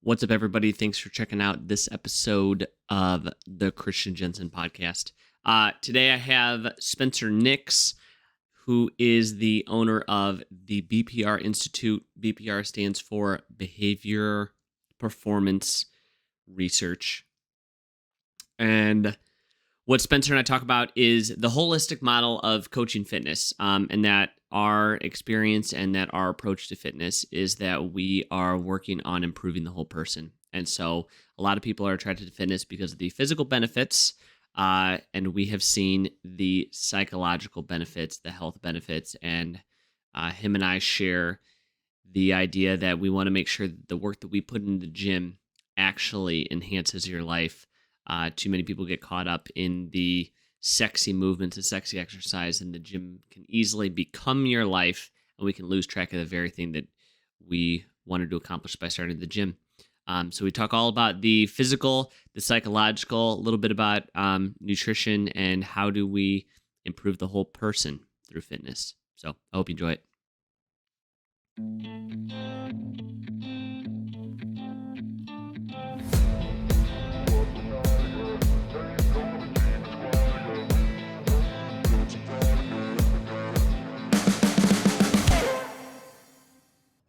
What's up, everybody? Thanks for checking out this episode of the Christian Jensen podcast. Today I have Spencer Nix, who is the owner of the BPR Institute. BPR stands for Behavior Performance Research. And what Spencer and I talk about is the holistic model of coaching fitness, and that our experience and that our approach to fitness is that we are working on improving the whole person. And so a lot of people are attracted to fitness because of the physical benefits, and we have seen the psychological benefits, the health benefits, and him and I share the idea that we want to make sure that the work that we put in the gym actually enhances your life. Too many people get caught up in the sexy movements and sexy exercise, and the gym can easily become your life, and we can lose track of the very thing that we wanted to accomplish by starting the gym. So we talk all about the physical, the psychological, a little bit about nutrition, and how do we improve the whole person through fitness. So I hope you enjoy it.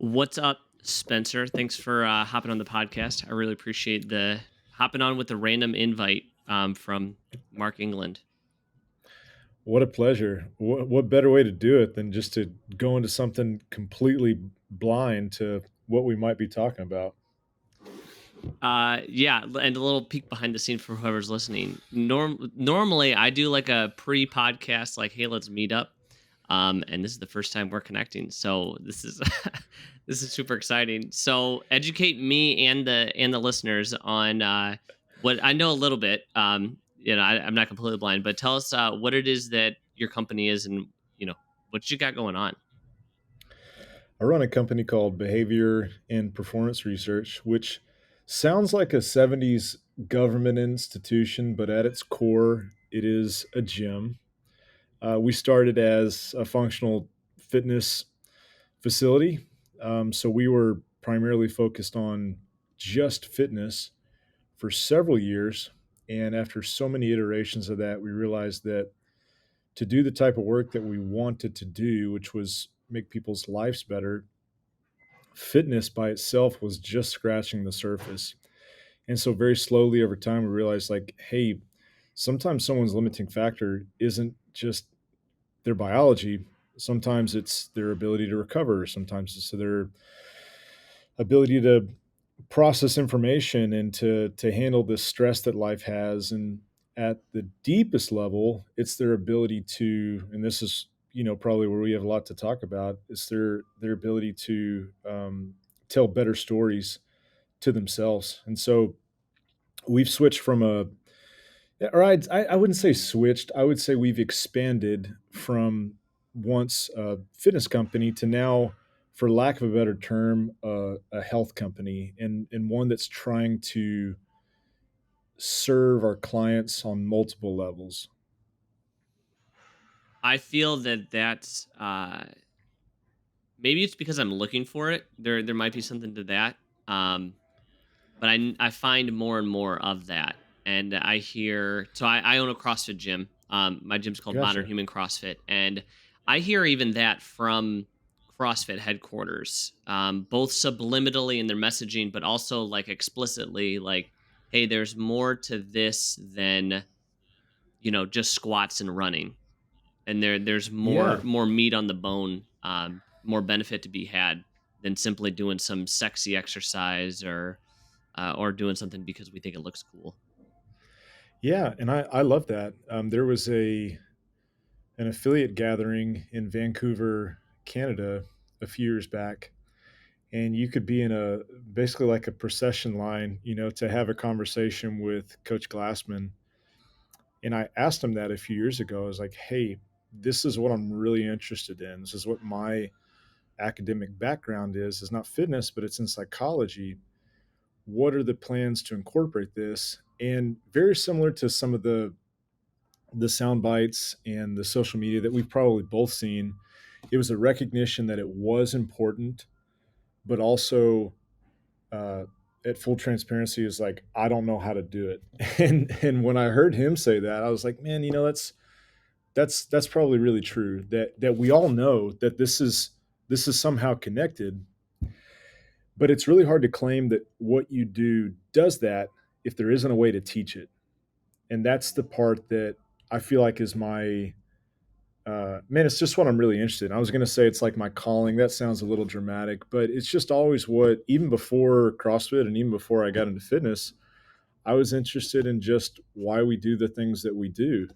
What's up, Spencer? Thanks for hopping on the podcast. I really appreciate the hopping on with the random invite from Mark England. What a pleasure. What better way to do it than just to go into something completely blind to what we might be talking about? Yeah, and a little peek behind the scene for whoever's listening. Normally, I do like a pre-podcast, like, "Hey, let's meet up," and this is the first time we're connecting, so this is this is super exciting. So, educate me and the listeners on what I know a little bit. I'm not completely blind, but tell us what it is that your company is, and what you got going on. I run a company called Behavior and Performance Research, which sounds like a 70s government institution, but at its core, it is a gym. We started as a functional fitness facility. So we were primarily focused on just fitness for several years. And after so many iterations of that, we realized that to do the type of work that we wanted to do, which was make people's lives better, fitness by itself was just scratching the surface. And so, very slowly over time, we realized like, hey, sometimes someone's limiting factor isn't just their biology. Sometimes it's their ability to recover. Sometimes it's their ability to process information and to handle the stress that life has. And at the deepest level, it's their ability to, and this is probably where we have a lot to talk about. It's their ability to tell better stories to themselves. And so we've switched from I wouldn't say switched. I would say we've expanded from once a fitness company to now, for lack of a better term, a health company, and one that's trying to serve our clients on multiple levels. I feel that that's maybe it's because I'm looking for it. There might be something to that. Um, but I find more and more of that, and I hear. So I own a CrossFit gym. My gym's called Modern Gotcha. Human CrossFit, and I hear even that from CrossFit headquarters, both subliminally in their messaging, but also like explicitly, like, "Hey, there's more to this than just squats and running." And there's more Yeah. more meat on the bone, more benefit to be had than simply doing some sexy exercise or doing something because we think it looks cool. Yeah, and I love that. There was a an affiliate gathering in Vancouver, Canada, a few years back, and you could be in a basically like a procession line, to have a conversation with Coach Glassman. And I asked him that a few years ago. I was like, "Hey, this is what I'm really interested in. This is what my academic background is not fitness, but it's in psychology. What are the plans to incorporate this?" And very similar to some of the sound bites and the social media that we've probably both seen, it was a recognition that it was important, but also at full transparency is like, I don't know how to do it. And when I heard him say that, I was like, man, that's probably really true. That we all know that this is somehow connected, but it's really hard to claim that what you do does that if there isn't a way to teach it. And that's the part that I feel like is my man, it's just what I'm really interested in. I was going to say it's like my calling. That sounds a little dramatic, but it's just always what, even before CrossFit and even before I got into fitness, I was interested in just why we do the things that we do.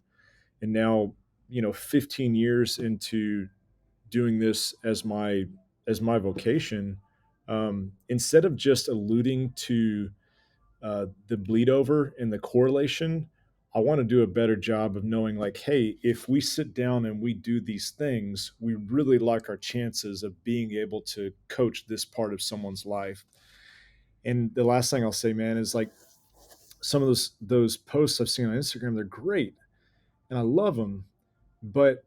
And now, 15 years into doing this as my vocation, instead of just alluding to the bleed over and the correlation, I want to do a better job of knowing, like, hey, if we sit down and we do these things, we really like our chances of being able to coach this part of someone's life. And the last thing I'll say, man, is like some of those posts I've seen on Instagram, they're great and I love them, but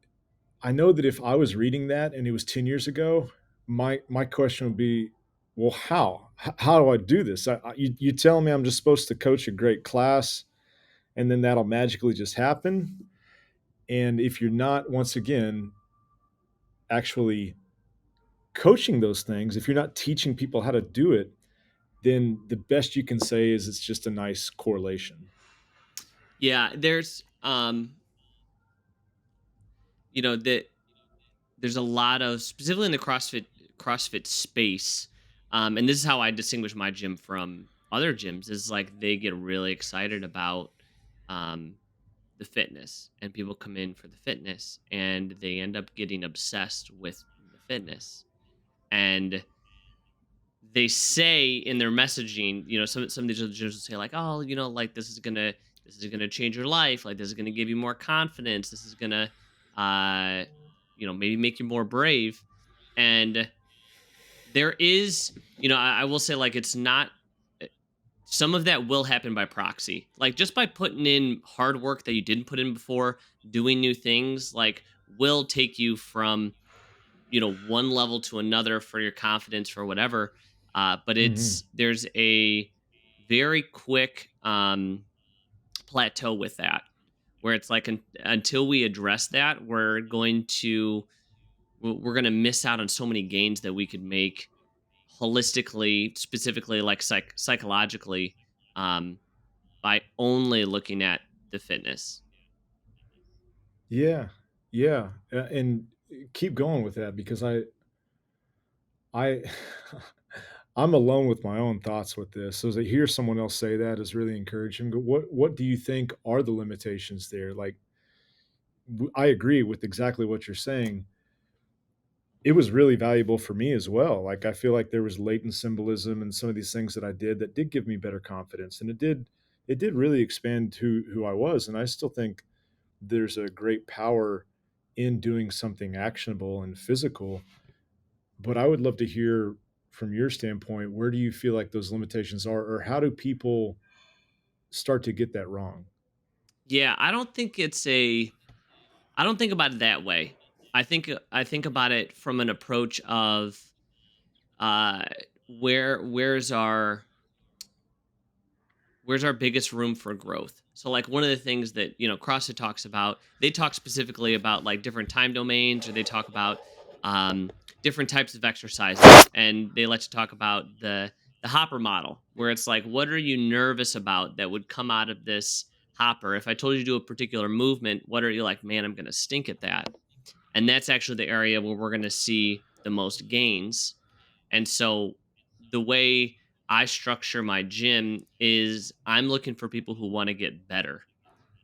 I know that if I was reading that and it was 10 years ago, my question would be, well, how do I do this? You tell me I'm just supposed to coach a great class and then that'll magically just happen. And if you're not, once again, actually coaching those things, if you're not teaching people how to do it, then the best you can say is it's just a nice correlation. Yeah, that there's a lot of, specifically in the CrossFit space, and this is how I distinguish my gym from other gyms, is like they get really excited about um, the fitness, and people come in for the fitness, and they end up getting obsessed with the fitness, and they say in their messaging, some of these other gyms will say like, oh, like this is gonna change your life, like this is gonna give you more confidence, this is gonna, uh, maybe make you more brave, and there is, I will say, like, it's not. eh, Some of that will happen by proxy, like just by putting in hard work that you didn't put in before, doing new things, like will take you from one level to another for your confidence, for whatever. But Hmm. there's a very quick plateau with that, where it's like, until we address that, we're going to miss out on so many gains that we could make holistically, specifically, like psychologically, um, by only looking at the fitness. Yeah, yeah, and keep going with that because I I'm alone with my own thoughts with this. So to hear someone else say that is really encouraging. But what do you think are the limitations there? Like, I agree with exactly what you're saying. It was really valuable for me as well. Like, I feel like there was latent symbolism and some of these things that I did that did give me better confidence, and it did really expand who I was. And I still think there's a great power in doing something actionable and physical. But I would love to hear from your standpoint, where do you feel like those limitations are, or how do people start to get that wrong? Yeah, I don't think about it that way. I think about it from an approach of, uh where's our biggest room for growth. So, like, one of the things that CrossFit talks about, they talk specifically about like different time domains, or they talk about different types of exercises, and they let you talk about the hopper model, where it's like, what are you nervous about that would come out of this hopper? If I told you to do a particular movement, what are you like, man, I'm going to stink at that? And that's actually the area where we're going to see the most gains. And so the way I structure my gym is, I'm looking for people who want to get better.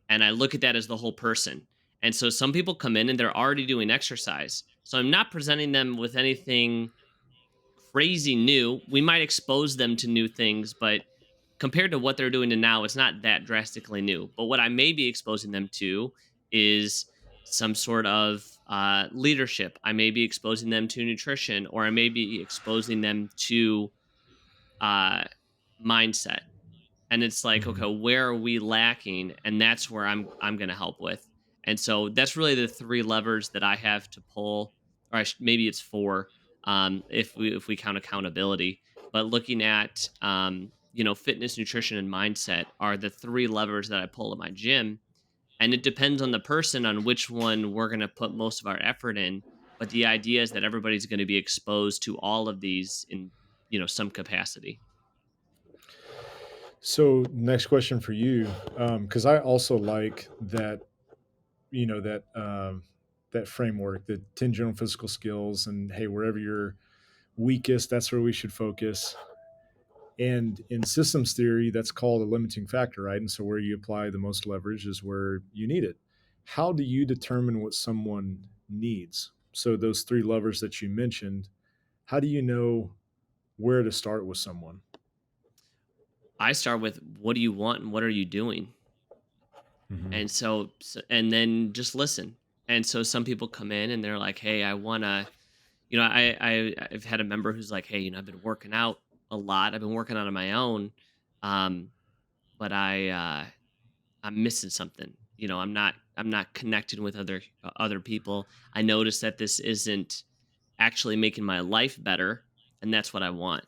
And I look at that as the whole person. And so some people come in and they're already doing exercise. So I'm not presenting them with anything crazy new. We might expose them to new things, but compared to what they're doing to now, it's not that drastically new. But what I may be exposing them to is some sort of leadership. I may be exposing them to nutrition, or I may be exposing them to uh, mindset. And it's like, Mhm. okay, where are we lacking? And that's where I'm going to help with. And so that's really the three levers that I have to pull, or maybe it's four, if we count accountability. But looking at fitness, nutrition, and mindset are the three levers that I pull at my gym. And it depends on the person on which one we're going to put most of our effort in. But the idea is that everybody's going to be exposed to all of these in, some capacity. So, next question for you, because I also like that, you know, that that framework, the 10 general physical skills, and hey, wherever you're weakest, that's where we should focus. And in systems theory, that's called a limiting factor, right? And so where you apply the most leverage is where you need it. How do you determine what someone needs? So those three levers that you mentioned, how do you know where to start with someone? I start with what do you want and what are you doing? Hmm. And and then just listen. And so some people come in and they're like, "Hey, I want to, I've had a member who's like, "Hey, I've been working out a lot. I've been working out on my own. Um, but I'm missing something. I'm not connecting with other people. I notice that this isn't actually making my life better, and that's what I want."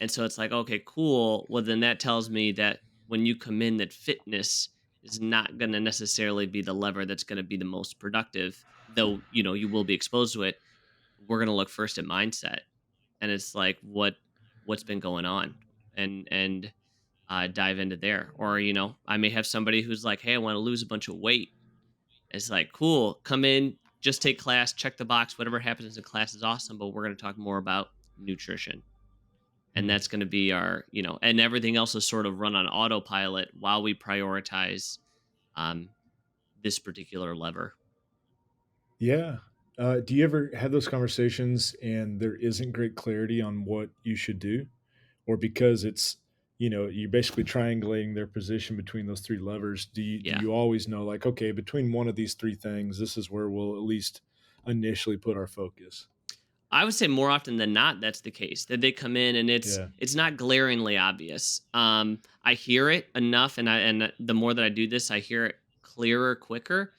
And so it's like, okay, cool. Well, then that tells me that when you come in, that fitness is not going to necessarily be the lever that's going to be the most productive, though, you will be exposed to it. We're going to look first at mindset. And it's like, what's been going on, and dive into there. Or, I may have somebody who's like, hey, I want to lose a bunch of weight. It's like, cool, come in, just take class, check the box. Whatever happens in class is awesome, but we're going to talk more about nutrition. And Mm. that's going to be our, and everything else is sort of run on autopilot while we prioritize um, this particular lever. Yeah. Do you ever have those conversations and there isn't great clarity on what you should do? Or because it's, you're basically triangulating their position between those three levers, do Yeah. you always know, like, okay, between one of these three things, this is where we'll at least initially put our focus? I would say more often than not that's the case. That they come in and it's Yeah. it's not glaringly obvious. I hear it enough, and the more that I do this, I hear it clearer, quicker.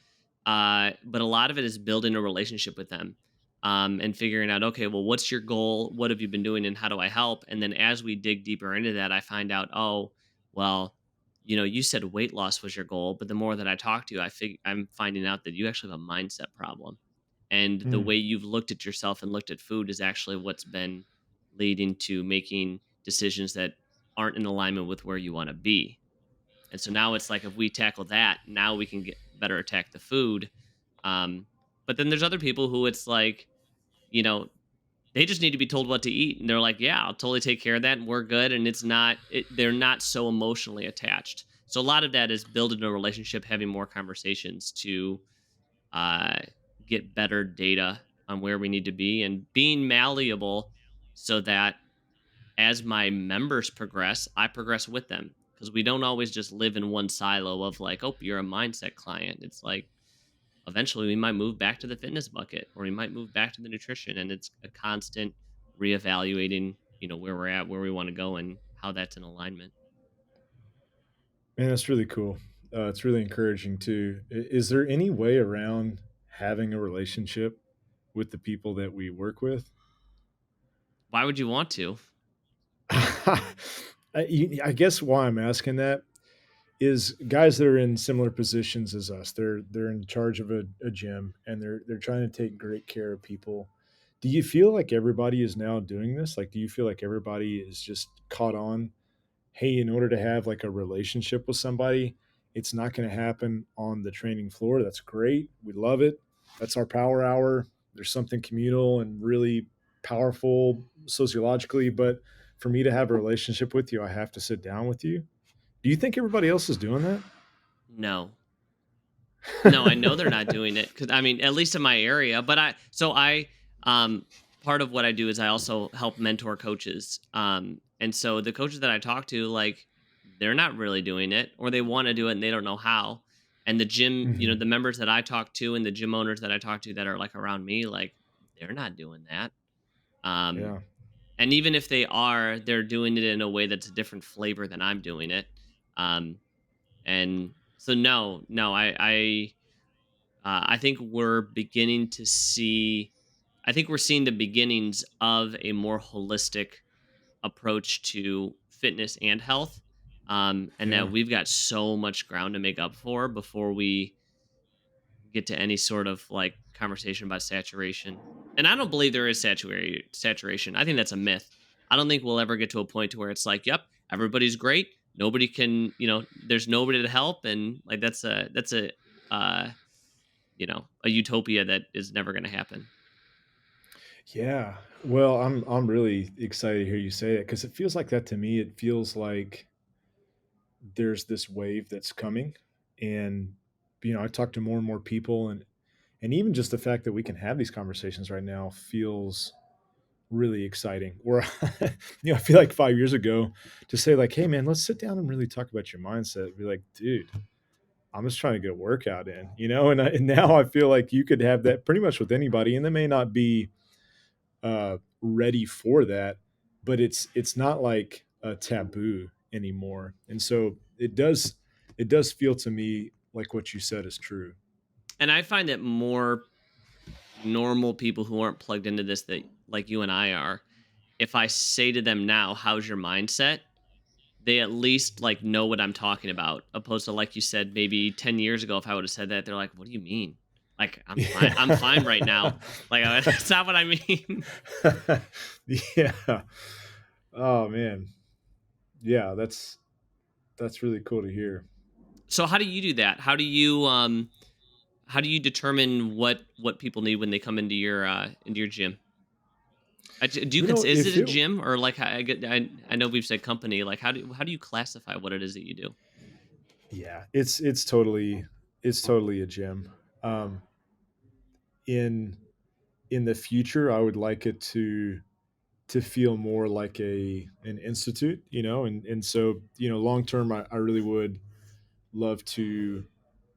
But a lot of it is building a relationship with them, and figuring out, okay, well, what's your goal? What have you been doing, and how do I help? And then as we dig deeper into that, I find out, oh, well, you said weight loss was your goal, but the more that I talk to you, I'm finding out that you actually have a mindset problem, and the Hmm. way you've looked at yourself and looked at food is actually what's been leading to making decisions that aren't in alignment with where you want to be. And so now it's like, if we tackle that, now we can get better attack the food. um, but then there's other people who it's like, you know they just need to be told what to eat, and they're like, yeah, I'll totally take care of that and we're good. And they're not so emotionally attached. So a lot of that is building a relationship, having more conversations to uh, get better data on where we need to be, and being malleable so that as my members progress, I progress with them. Because we don't always just live in one silo of like, oh, you're a mindset client. It's like eventually we might move back to the fitness bucket, or we might move back to the nutrition. And it's a constant reevaluating, where we're at, where we want to go, and how that's in alignment. Man, that's really cool. It's really encouraging too. Is there any way around having a relationship with the people that we work with? Why would you want to? I guess why I'm asking that is guys that are in similar positions as us. They're in charge of a gym and they're trying to take great care of people. Do you feel like everybody is now doing this? Like, do you feel like everybody is just caught on? Hey, in order to have like a relationship with somebody, it's not going to happen on the training floor. That's great. We love it. That's our power hour. There's something communal and really powerful sociologically. But for me to have a relationship with you, I have to sit down with you. Do you think everybody else is doing that? No. No, I know they're not doing it, because I mean, at least in my area. But um, part of what I do is I also help mentor coaches. And so the coaches that I talk to, like, they're not really doing it, or they want to do it and they don't know how. And the gym, Hmm. the members that I talk to and the gym owners that I talk to that are like around me, like, they're not doing that. Um, Yeah. and even if they are, they're doing it in a way that's a different flavor than I'm doing it. Um, and so no, I think we're beginning to see. I think we're seeing the beginnings of a more holistic approach to fitness and health, and that Yeah. we've got so much ground to make up for before we get to any sort of like conversation about saturation. And I don't believe there is saturation. I think that's a myth. I don't think we'll ever get to a point to where it's like, yep, everybody's great. Nobody can, there's nobody to help, and like that's a uh, a utopia that is never going to happen. Yeah. Well, I'm really excited to hear you say it because it feels like that to me. It feels like there's this wave that's coming, and I talk to more and more people, and even just the fact that we can have these conversations right now feels really exciting. Where I feel like 5 years ago to say like, hey man, let's sit down and really talk about your mindset. Be like, dude, I'm just trying to get a workout in, and now I feel like you could have that pretty much with anybody, and they may not be ready for that, but it's not like a taboo anymore, and so it does feel to me like what you said is true. And I find that more normal people who aren't plugged into this, that like you and I are, if I say to them now, how's your mindset? They at least like know what I'm talking about, opposed to like you said, maybe 10 years ago, if I would have said that, they're like, what do you mean? Like, I'm fine. I'm fine right now. Yeah. Like, that's not what I mean. Yeah. Oh man. Yeah, that's really cool to hear. So how do you do that? How do you determine what people need when they come into your gym? Do you consider, is If it a it gym, or like I know we've said company, like how do you classify what it is that you do? Yeah, it's totally a gym. Um in in the future, I would like it to feel more like an institute, and so long term, I really would love to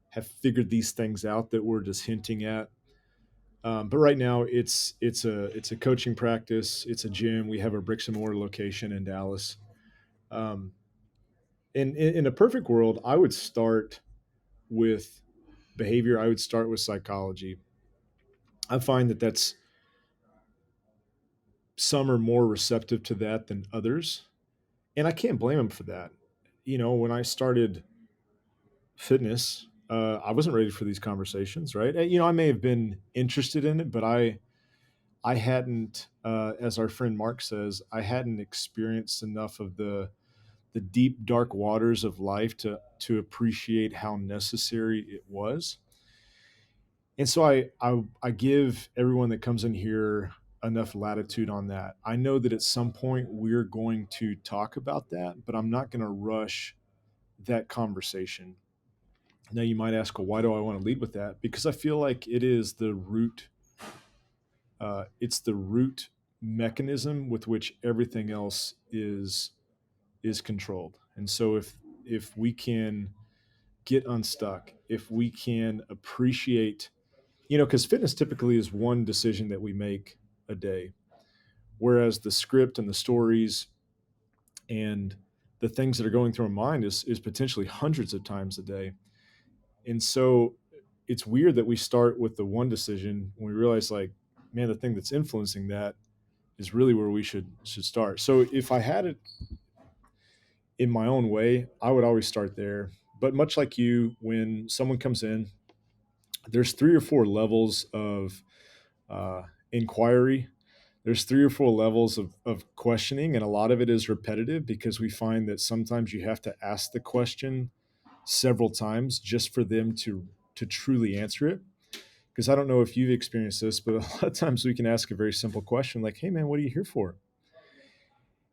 have figured these things out that we're just hinting at. But right now, it's a coaching practice. It's a gym. We have a bricks and mortar location in Dallas. Um, in a perfect world, I would start with behavior. I would start with psychology. I find that that's some are more receptive to that than others, and I can't blame them for that. When I started fitness, I wasn't ready for these conversations, right? I may have been interested in it, but I hadn't, as our friend Mark says, I hadn't experienced enough of the deep dark waters of life to appreciate how necessary it was. And so I give everyone that comes in here enough latitude on that. I know that at some point we're going to talk about that, but I'm not going to rush that conversation. Now you might ask, well, why do I want to lead with that? Because I feel like it is the root. It's the root mechanism with which everything else is controlled. And so if we can get unstuck, if we can appreciate, because fitness typically is one decision that we make a day, whereas the script and the stories and the things that are going through our mind is potentially hundreds of times a day. And so it's weird that we start with the one decision when we realize like, man, the thing that's influencing that is really where we should start. So if I had it in my own way, I would always start there. But much like you, when someone comes in, there's three or four levels of uh, inquiry. There's three or four levels of questioning, and a lot of it is repetitive because we find that sometimes you have to ask the question several times just for them to truly answer it. Because I don't know if you've experienced this, but a lot of times we can ask a very simple question like, "Hey, man, what are you here for?"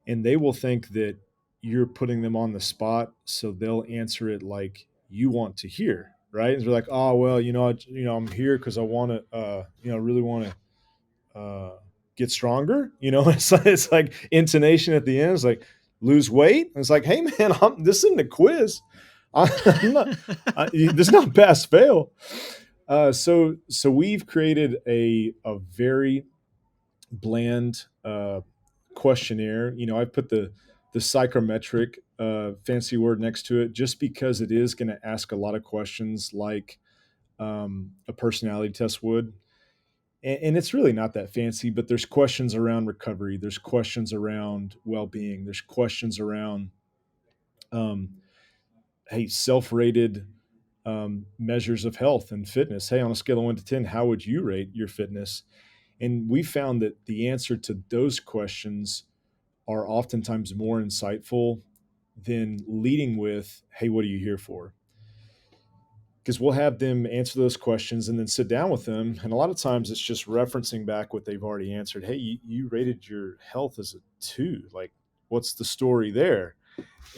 And they will think that you're putting them on the spot, so they'll answer it like you want to hear, right? And they're like, "Oh, well, I'm here because I want to, really want to get stronger." It's like intonation at the end. It's like lose weight. And it's like, "Hey, man, this isn't a quiz. I'm not. This is not pass fail." So we've created a very bland questionnaire. I put the psychometric fancy word next to it just because it is going to ask a lot of questions like a personality test would. And it's really not that fancy, but there's questions around recovery, there's questions around well-being, there's questions around um, hey, self-rated measures of health and fitness. Hey, on a scale of 1 to 10, how would you rate your fitness? And we found that the answer to those questions are oftentimes more insightful than leading with, hey, what are you here for? Because we'll have them answer those questions and then sit down with them. And a lot of times it's just referencing back what they've already answered. Hey, you rated your health as a 2. Like, what's the story there?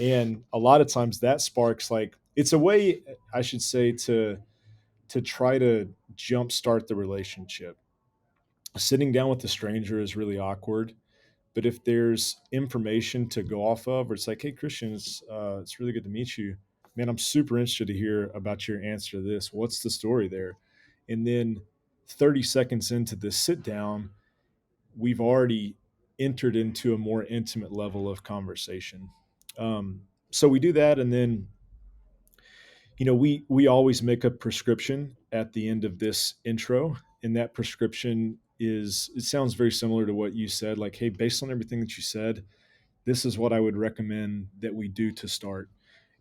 And a lot of times that sparks, like, it's a way, I should say, to try to jumpstart the relationship. Sitting down with a stranger is really awkward, but if there's information to go off of, or it's like, hey, Christian, it's really good to meet you. Man, I'm super interested to hear about your answer to this. What's the story there? And then 30 seconds into this sit down, we've already entered into a more intimate level of conversation. So we do that, and then we always make a prescription at the end of this intro, and that prescription is, it sounds very similar to what you said, like, hey, based on everything that you said, this is what I would recommend that we do to start.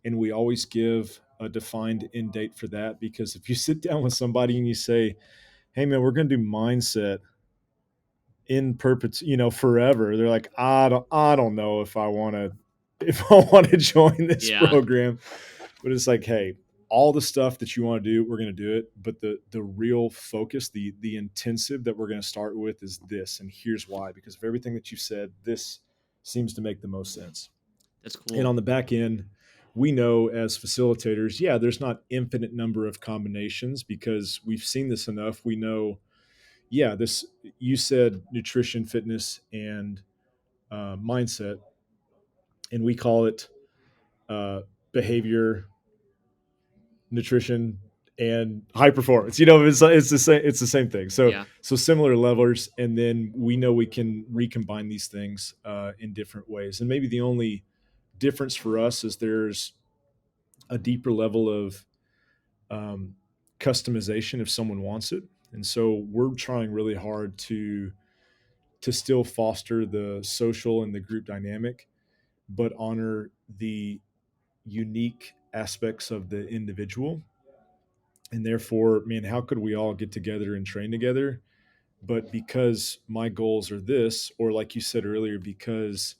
And we always give a defined end date for that, because if you sit down with somebody and you say, hey man, we're going to do mindset in forever, they're like, I don't know if I want to if I want to join this Yeah. program. But it's like, hey, all the stuff that you want to do, we're going to do it, but the real focus, the intensive that we're going to start with is this, and here's why. Because of everything that you said, this seems to make the most sense. That's And cool. on the back end, we know as facilitators, yeah, there's not infinite number of combinations, because we've seen this enough. We know, yeah, this, you said nutrition, fitness, and mindset, and we call it behavior, nutrition, and high performance. It's the same thing. So Yeah. similar levels, and then we know we can recombine these things in different ways. And maybe the only difference for us is there's a deeper level of um, customization if someone wants it. And so we're trying really hard to still foster the social and the group dynamic, but honor the unique aspects of the individual. And therefore, man, how could we all get together and train together? But because my goals are this, or like you said earlier, because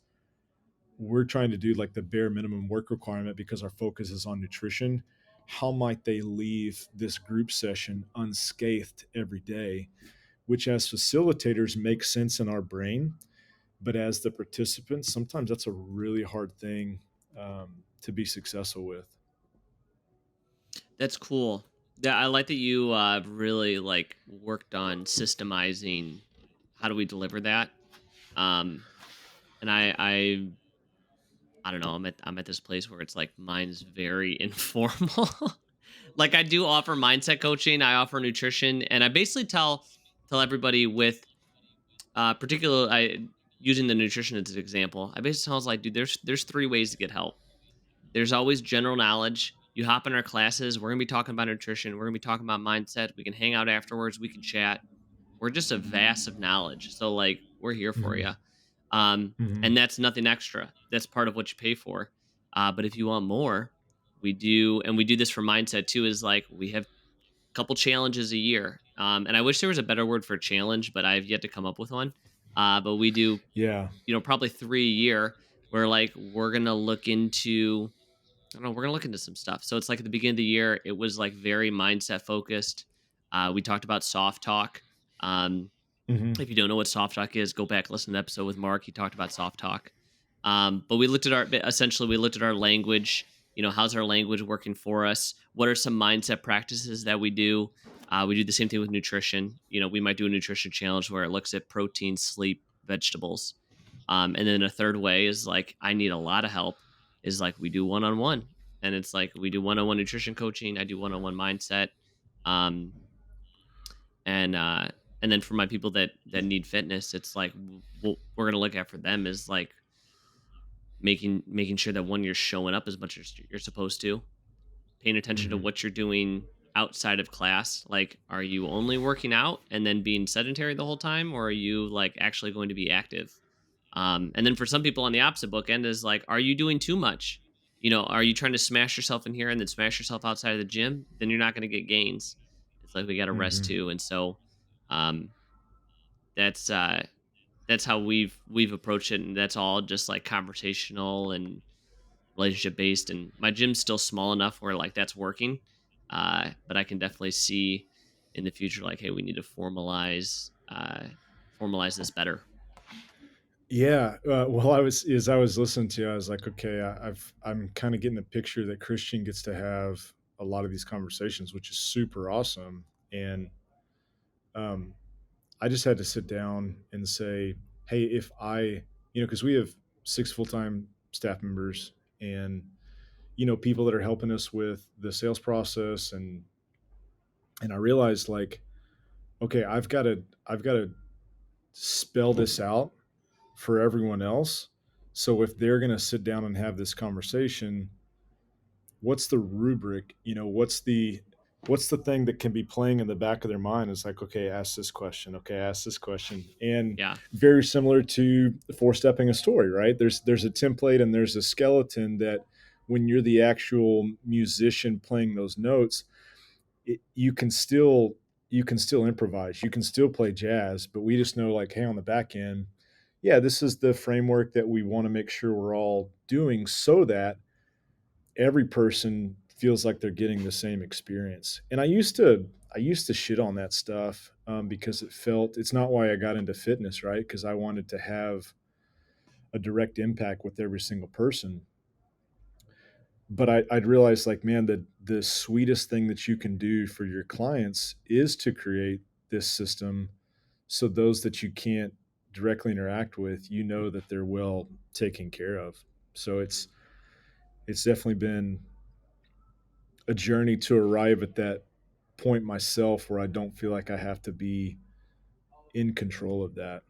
we're trying to do like the bare minimum work requirement because our focus is on nutrition, how might they leave this group session unscathed every day? Which, as facilitators, makes sense in our brain, but as the participants, sometimes that's a really hard thing to be successful with. That's cool. Yeah, I like that you really like worked on systemizing how do we deliver that. Um, and I don't know. I'm at this place where it's like mine's very informal. Like I do offer mindset coaching, I offer nutrition, and I basically tell everybody with particular I using the nutrition as an example. I basically tell us like, dude, there's 3 ways to get help. There's always general knowledge. You hop in our classes, we're gonna be talking about nutrition, we're gonna be talking about mindset. We can hang out afterwards, we can chat. We're just a vast of knowledge. So like we're here for Mm-hmm. you. Mm-hmm. And that's nothing extra. That's part of what you pay for. But if you want more, we do, and we do this for mindset too. Is like we have a couple challenges a year, and I wish there was a better word for challenge, but I've yet to come up with one. But we do, Yeah. probably 3 a year, where like we're gonna look into, I don't know, we're gonna look into some stuff. So it's like at the beginning of the year, it was like very mindset focused. We talked about soft talk. Um, Mm-hmm. if you don't know what soft talk is, go back, listen to the episode with Mark. He talked about soft talk. But we looked at we looked at our language. How's our language working for us? What are some mindset practices that we do? We do the same thing with nutrition. We might do a nutrition challenge where it looks at protein, sleep, vegetables. And then a third way is like, I need a lot of help, is like we do one-on-one. And it's like we do one-on-one nutrition coaching. I do one-on-one mindset. Um, and and then for my people that need fitness, it's like what we're gonna look at for them is like making sure that, one, you're showing up as much as you're supposed to, paying attention to Mm-hmm. what you're doing, outside of class? Like, are you only working out and then being sedentary the whole time, or are you like actually going to be active? And then for some people on the opposite bookend is like, are you doing too much? Are you trying to smash yourself in here and then smash yourself outside of the gym? Then you're not going to get gains. It's like we got to rest Hmm. too, and so um, that's that's how we've approached it, and that's all just like conversational and relationship based. And my gym's still small enough where like that's working, but I can definitely see in the future like, hey, we need to formalize this better. Yeah. Well, I was listening to you, I was like, okay, I'm kind of getting a picture that Christian gets to have a lot of these conversations, which is super awesome. And um, I just had to sit down and say, hey, if because we have 6 full-time staff members, and people that are helping us with the sales process, and I realized, like, okay, I've got to spell this out for everyone else. So if they're going to sit down and have this conversation, what's the rubric? What's the thing that can be playing in the back of their mind? Is like, okay, ask this question. Okay, ask this question. And Yeah, very similar to four-stepping a story, right? There's a template and there's a skeleton that when you're the actual musician playing those notes, you can still improvise. You can still play jazz, but we just know, like, hey, on the back end, yeah, this is the framework that we want to make sure we're all doing, so that every person feels like they're getting the same experience. And I used to shit on that stuff, because it's not why I got into fitness, right? Because I wanted to have a direct impact with every single person. But I'd realized, like, man, the sweetest thing that you can do for your clients is to create this system, so those that you can't directly interact with, that they're well taken care of. So it's definitely been a journey to arrive at that point myself, where I don't feel like I have to be in control of that.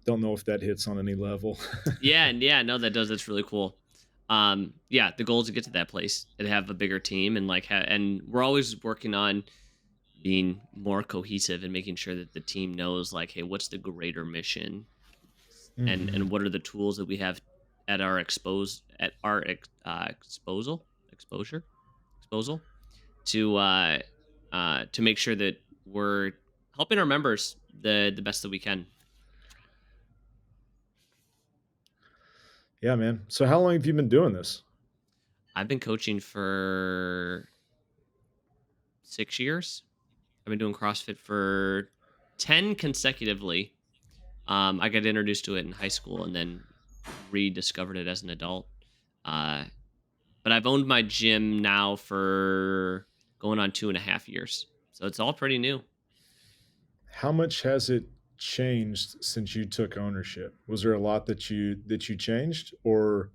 Don't know if that hits on any level. yeah, and yeah, no, that does. That's really cool. Yeah, the goal is to get to that place and have a bigger team, and like, and we're always working on being more cohesive and making sure that the team knows like, hey, what's the greater mission, and Hmm. what are the tools that we have at our exposure to make sure that we're helping our members the best that we can. Yeah, man. So how long have you been doing this? I've been coaching for 6 years. I've been doing CrossFit for 10 consecutively. I got introduced to it in high school and then rediscovered it as an adult. Uh, but I've owned my gym now for going on 2.5 years. So it's all pretty new. How much has it changed since you took ownership? Was there a lot that you changed, or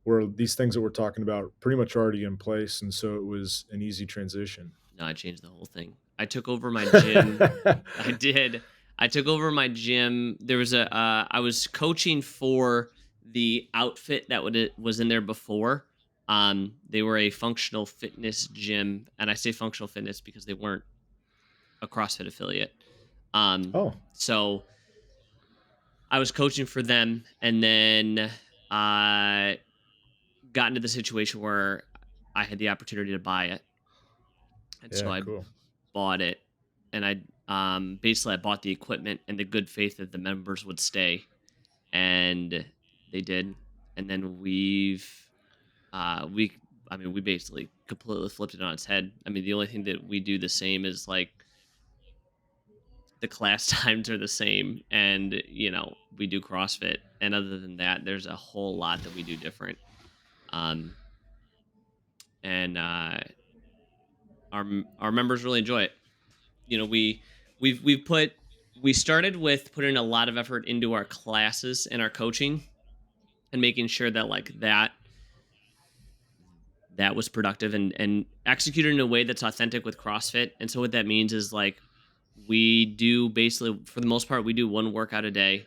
were these things that we're talking about pretty much already in place, and so it was an easy transition? No, I changed the whole thing. I took over my gym. I did. I took over my gym. There was I was coaching for the outfit that was in there before. They were a functional fitness gym, and I say functional fitness because they weren't a CrossFit affiliate. Um, Oh, so I was coaching for them, and then I got into the situation where I had the opportunity to buy it, and so yeah, I cool. bought it, and basically I bought the equipment in the good faith that the members would stay, and they did. And then we I mean, we basically completely flipped it on its head. I mean, the only thing that we do the same is like the class times are the same, and we do CrossFit, and other than that there's a whole lot that we do different. um and our members really enjoy it. We started with putting a lot of effort into our classes and our coaching, and making sure that like that was productive and executed in a way that's authentic with CrossFit. And so what that means is like, we do basically, for the most part, we do one workout a day.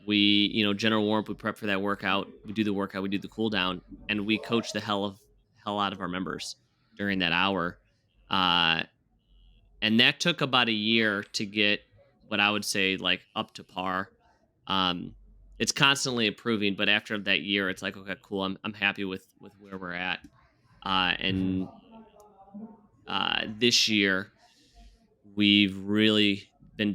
We, general warm up, we prep for that workout, we do the workout, we do the cool down, and we coach the hell out of our members during that hour. uh and that took about a year to get what I would say like up to par. Um, it's constantly improving, but after that year, it's like, okay, cool. I'm happy with where we're at. And This year, we've really been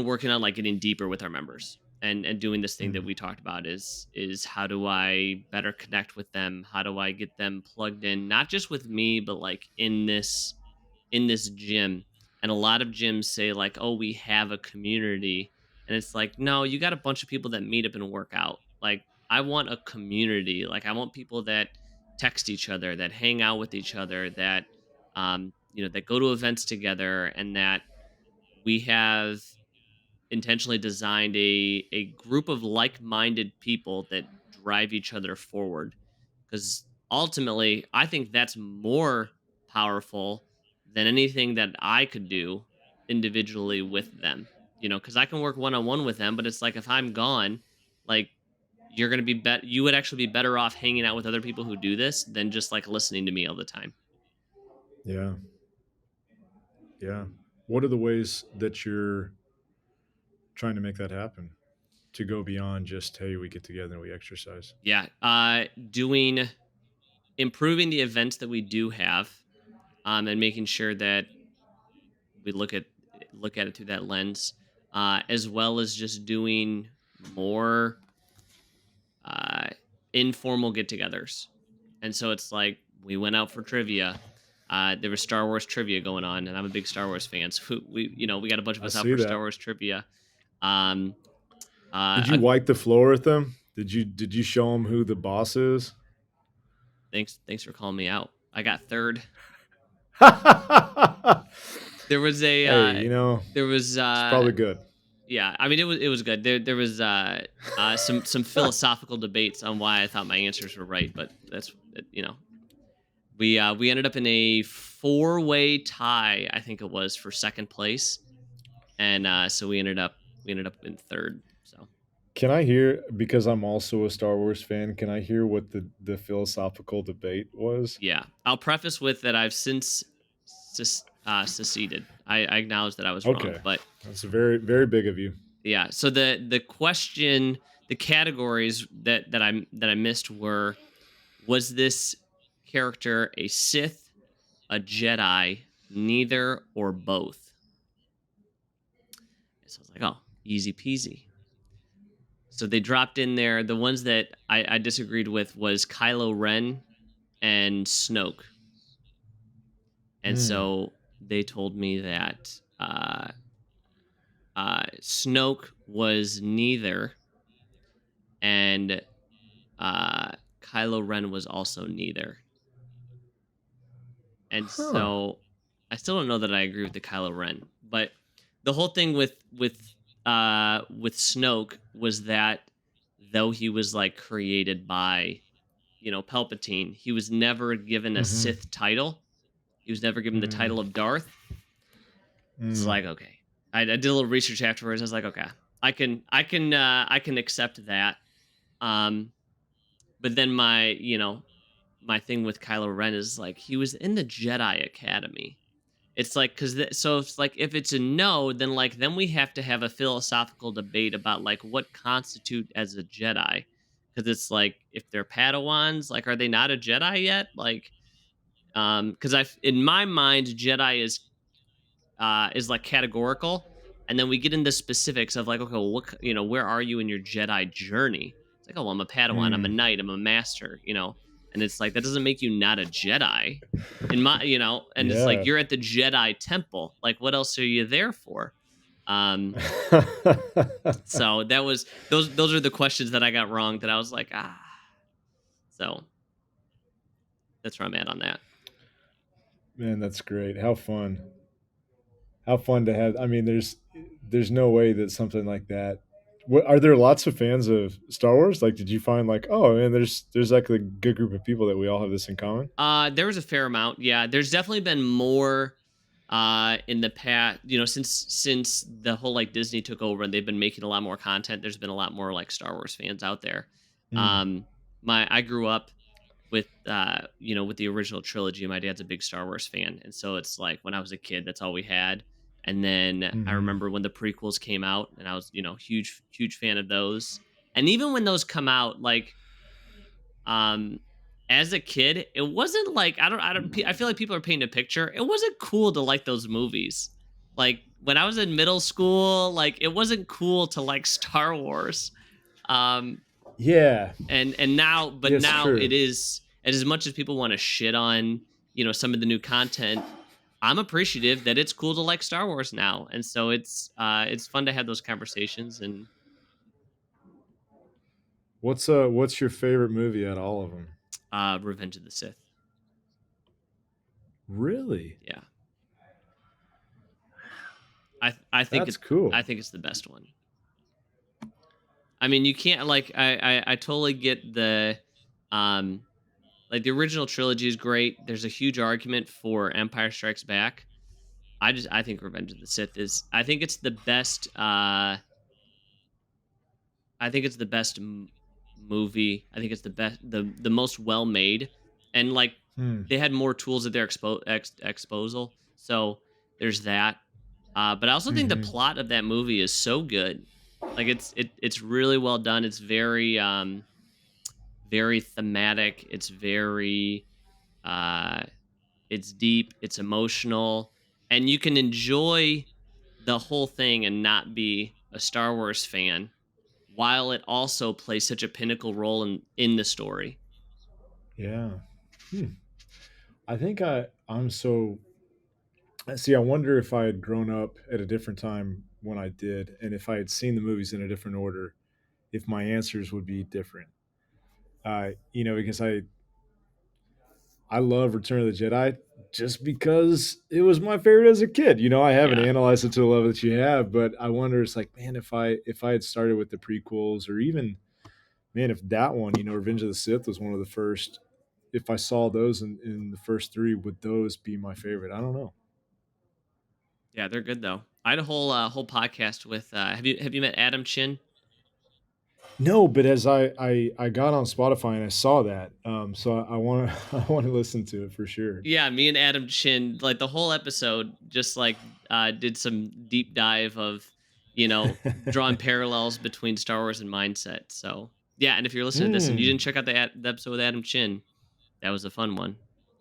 working on like getting deeper with our members and doing this thing that Mm, we talked about is how do I better connect with them? How do I get them plugged in, not just with me, but like in this gym. And a lot of gyms say like, "Oh, we have a community." And it's like, "No, you got a bunch of people that meet up and work out." Like, I want a community. Like, I want people that text each other, that hang out with each other, that that go to events together, and that we have intentionally designed a group of like-minded people that drive each other forward, because ultimately I think that's more powerful than anything that I could do individually with them. Because I can work one-on-one with them, but it's like if I'm gone, like you're going to be you would actually be better off hanging out with other people who do this than just like listening to me all the time. yeah, yeah. What are the ways that you're trying to make that happen? To go beyond just, hey, we get together and we exercise. Yeah, doing improving the events that we do have, and making sure that we look at it through that lens, as well as just doing more uh, informal get-togethers. And so it's like we went out for trivia. There was Star Wars trivia going on, and I'm a big Star Wars fan. So we got a bunch of I us out see for Star that. Wars trivia. Um, Did you uh, wipe the floor with them? Did you show them who the boss is? thanks for calling me out. I got third. Hey, There was a there was it's probably good. Yeah, I mean it was good. There was some philosophical debates on why I thought my answers were right, but we ended up in a four-way tie, I think it was, for second place, and so we ended up in third. So Can I hear, because I'm also a Star Wars fan, can I hear what the philosophical debate was? yeah, I'll preface with that I've since seceded. I acknowledge that I was wrong, Okay. but That's very, very big of you. yeah. So the question, the categories that I missed were: was this character a Sith, a Jedi, neither, or both? And so I was like, oh, easy peasy. So they dropped in there. The ones that I disagreed with was Kylo Ren and Snoke. And Mm. so they told me that Snoke was neither, and Kylo Ren was also neither. And Huh. so I still don't know that I agree with the Kylo Ren, but the whole thing with Snoke was that though he was like created by, Palpatine, he was never given a Mm-hmm. Sith title. He was never given the Mm. title of Darth. It's Mm. like, okay. I did a little research afterwards. I was like, okay, I can accept that. Um but then my thing with Kylo Ren is like he was in the Jedi Academy. It's like so it's like if it's a no, then then we have to have a philosophical debate about like what constitute as a Jedi, because it's like if they're Padawans, like are they not a Jedi yet? Like, because I in my mind Jedi is like categorical, and then we get into specifics of like, okay, well, where are you in your Jedi journey? It's like, oh, well, I'm a Padawan, I'm a Mm. knight, I'm a master. And it's like that doesn't make you not a Jedi. And it's like Yeah. you're at the Jedi temple. Like, what else are you there for? Um, so that was those are the questions that I got wrong. That I was like, ah. So that's where I'm at on that. Man, that's great. How fun. How fun to have. I mean, there's no way that something like that. What, are there lots of fans of Star Wars? Like, did you find like, oh man, there's like a good group of people that we all have this in common? There was a fair amount. Yeah, there's definitely been more in the past, since the whole like Disney took over and they've been making a lot more content. There's been a lot more like Star Wars fans out there. Mm. Um, I grew up with the original trilogy. My dad's a big Star Wars fan, and so it's like when I was a kid, that's all we had. And then I Hmm. remember when the prequels came out, and I was huge fan of those. And even when those come out, like um as a kid, it wasn't like I feel like people are painting a picture. It wasn't cool to like those movies. Like when I was in middle school, like it wasn't cool to like Star Wars. Um Yeah, and now but it's now it true. is, as much as people want to shit on, some of the new content. I'm appreciative that it's cool to like Star Wars now. And so it's fun to have those conversations. And What's your favorite movie out of all of them? Revenge of the Sith. Really? Yeah. I think That's cool. it's the best one. I mean, you can't like I totally get the um like the original trilogy is great. There's a huge argument for Empire Strikes Back. I think Revenge of the Sith is, I think it's the best I think it's the best movie. I think it's the best, the most well made, and like Hmm. they had more tools at their exposal. So there's that. But I also think the Hmm. plot of that movie is so good. Like it's really well done. It's very thematic. It's very uh it's deep. It's emotional, and you can enjoy the whole thing and not be a Star Wars fan, while it also plays such a pinnacle role in the story. Yeah. Hmm. I think I'm so see. I wonder if I had grown up at a different time when I did, and if I had seen the movies in a different order, if my answers would be different. Because I love Return of the Jedi just because it was my favorite as a kid. I haven't Yeah. analyzed it to the level that you have, but I wonder. It's like, man, if I had started with the prequels, or even, man, if that one, Revenge of the Sith was one of the first. If I saw those in the first three, would those be my favorite? I don't know. Yeah, they're good though. I had a whole podcast with have you met Adam Chin? No, but as I got on Spotify and I saw that, so I want to I want to listen to it for sure. Yeah, me and Adam Chin, like the whole episode, just like did some deep dive of, drawing parallels between Star Wars and mindset. So yeah, and if you're listening to this and you Hmm. didn't check out the episode with Adam Chin, that was a fun one.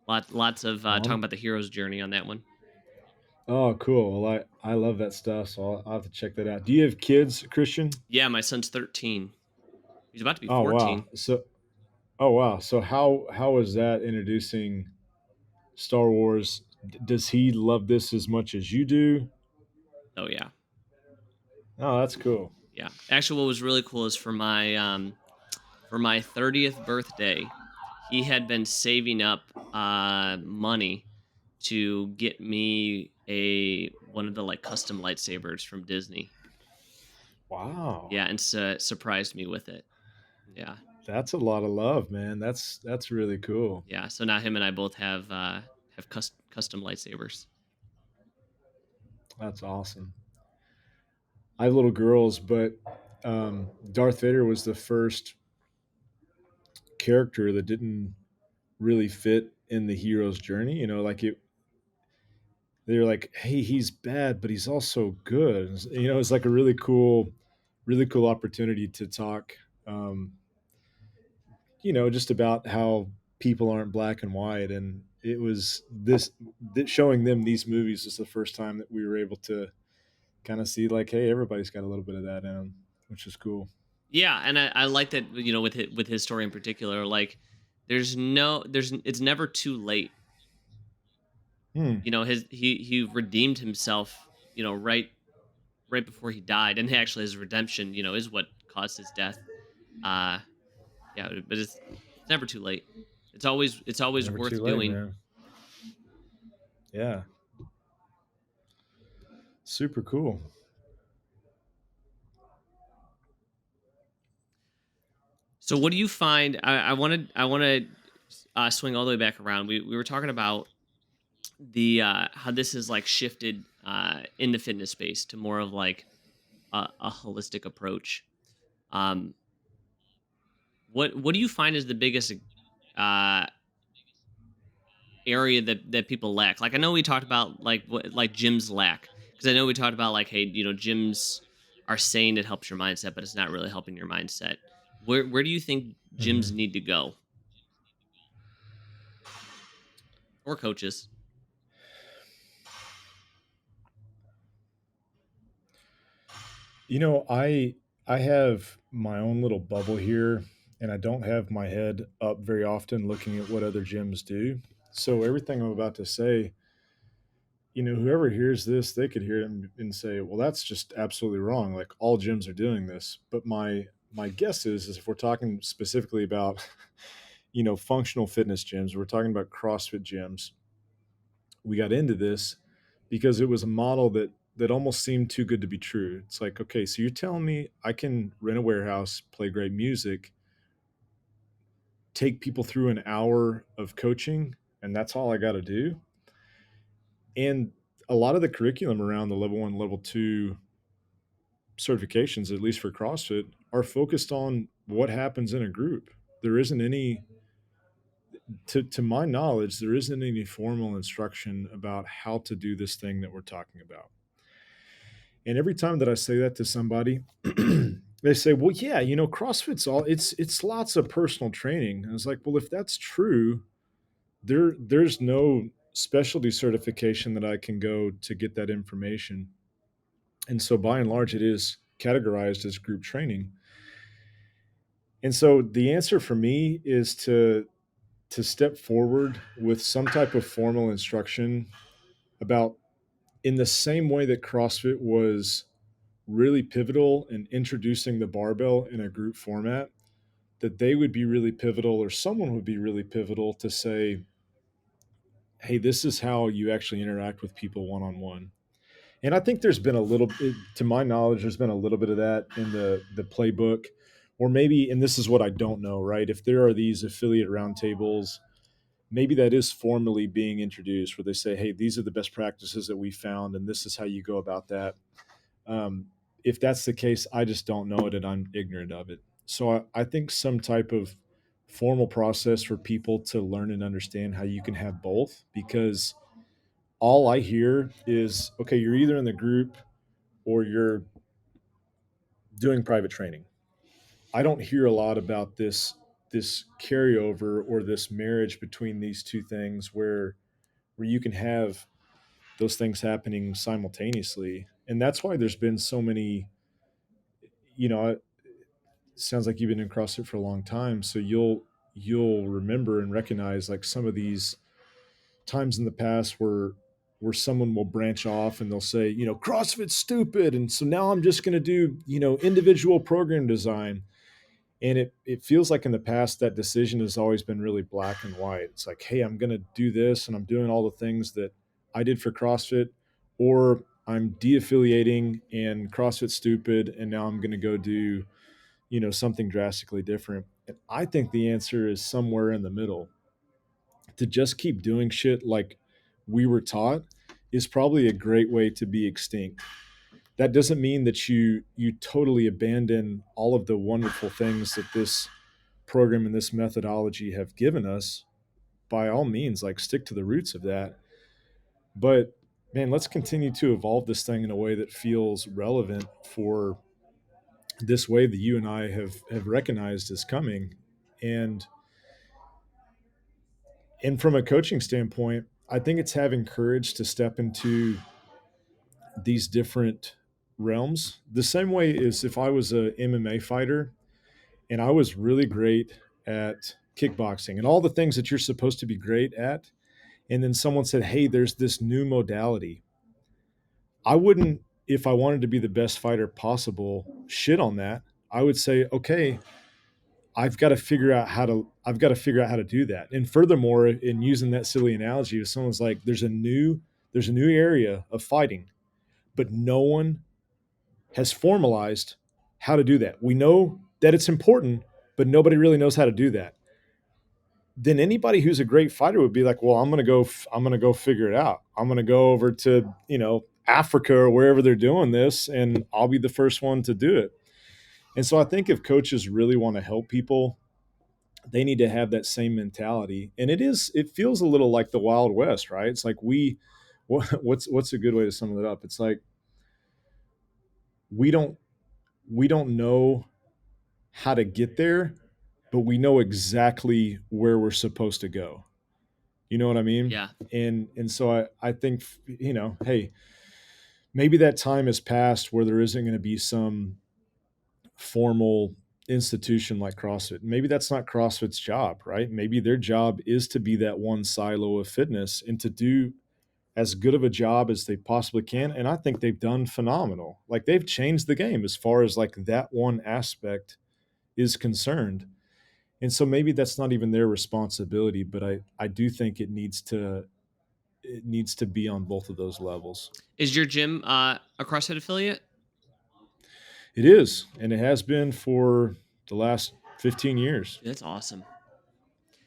Lots of talking Um, about the hero's journey on that one. oh, cool. Well, I love that stuff, so I'll have to check that out. Do you have kids, Christian? Yeah, my son's 13. He's about to be Oh, wow. 14. So how is that introducing Star Wars? Does he love this as much as you do? Oh yeah. Oh, that's cool. Yeah. Actually, what was really cool is for my 30th birthday, he had been saving up money to get me a one of the like custom lightsabers from Disney. Wow. Yeah, and surprised me with it. Yeah. That's a lot of love, man. That's really cool. Yeah. So now him and I both have custom lightsabers. That's awesome. I have little girls, but Darth Vader was the first character that didn't really fit in the hero's journey. Like they're like, hey, he's bad, but he's also good. It's like a really cool opportunity to talk, um, just about how people aren't black and white. And it was showing them these movies was the first time that we were able to kind of see like, hey, everybody's got a little bit of that in them, which is cool. Yeah, and I like that, with his story in particular, like there's it's never too late. Hmm. He redeemed himself, right before he died, and actually his redemption, is what caused his death. Uh yeah, but it's never too late. It's always Never too worth late, doing. man. Yeah. Super cool. So what do you find? I want to swing all the way back around. We were talking about the how this has like shifted in the fitness space to more of like a holistic approach. Um, what do you find is the biggest uh, area that people lack? Like I know we talked about like what like gyms lack, because I know we talked about like, hey, gyms are saying it helps your mindset, but it's not really helping your mindset. Where do you think gyms Mhm. need to go, or coaches? I have my own little bubble here, and I don't have my head up very often looking at what other gyms do. So everything I'm about to say, whoever hears this, they could hear it and say, "Well, that's just absolutely wrong. Like all gyms are doing this." But my guess is if we're talking specifically about, functional fitness gyms, we're talking about CrossFit gyms. We got into this because it was a model that almost seemed too good to be true. It's like, okay, so you're telling me I can rent a warehouse, play great music, take people through an hour of coaching, and that's all I got to do? And a lot of the curriculum around the level 1, level 2 certifications, at least for CrossFit, are focused on what happens in a group. There isn't any, to my knowledge, there isn't any formal instruction about how to do this thing that we're talking about. And every time that I say that to somebody, they say, "Well, yeah, CrossFit's it's lots of personal training." And I was like, "Well, if that's true, there's no specialty certification that I can go to get that information." And so by and large it is categorized as group training. And so the answer for me is to step forward with some type of formal instruction about, in the same way that CrossFit was really pivotal in introducing the barbell in a group format, that they would be really pivotal, or someone would be really pivotal to say, "Hey, this is how you actually interact with people one on one." And I think there's been a little bit, to my knowledge, there's been a little bit of that in the playbook, or maybe, and this is what I don't know, right? If there are these affiliate roundtables, maybe that is formally being introduced, where they say, "Hey, these are the best practices that we found, and this is how you go about that." Um, if that's the case, I just don't know it, and I'm ignorant of it. So I think some type of formal process for people to learn and understand how you can have both, because all I hear is, okay, you're either in the group or you're doing private training. I don't hear a lot about this carryover or this marriage between these two things, where you can have those things happening simultaneously. And that's why there's been so many, it sounds like you've been in CrossFit for a long time, so you'll remember and recognize like some of these times in the past where someone will branch off and they'll say, CrossFit's stupid, and so now I'm just going to do, individual program design. And it feels like in the past that decision has always been really black and white. It's like, hey, I'm going to do this and I'm doing all the things that I did for CrossFit, or I'm de-affiliating and CrossFit's stupid and now I'm going to go do, something drastically different. And I think the answer is somewhere in the middle. To just keep doing shit like we were taught is probably a great way to be extinct. That doesn't mean that you totally abandon all of the wonderful things that this program and this methodology have given us. By all means, like, stick to the roots of that. But man, let's continue to evolve this thing in a way that feels relevant for this wave that you and I have recognized is coming. And and from a coaching standpoint, I think it's having courage to step into these different realms. The same way as if I was a MMA fighter and I was really great at kickboxing and all the things that you're supposed to be great at, and then someone said, "Hey, there's this new modality." I wouldn't, if I wanted to be the best fighter possible, shit on that. I would say, "Okay, I've got to figure out how to do that." And furthermore, in using that silly analogy, if someone's like, there's a new area of fighting, but no one has formalized how to do that. We know that it's important, but nobody really knows how to do that. Then anybody who's a great fighter would be like, "Well, I'm going to go figure it out. I'm going to go over to, Africa or wherever they're doing this, and I'll be the first one to do it." And so I think if coaches really want to help people they need to have that same mentality. And it feels a little like the Wild West, right? It's like what's a good way to sum it up? It's like we don't we don't know how to get there, but we know exactly where we're supposed to go. You know what I mean? Yeah. And so I think, hey, maybe that time has passed where there isn't going to be some formal institution like CrossFit. Maybe that's not CrossFit's job, right? Maybe their job is to be that one silo of fitness and to do as good of a job as they possibly can. And I think they've done phenomenal. Like they've changed the game as far as like that one aspect is concerned. And so maybe that's not even their responsibility, but I do think it needs to be on both of those levels. Is your gym a CrossFit affiliate? It is, and it has been for the last 15 years. That's awesome.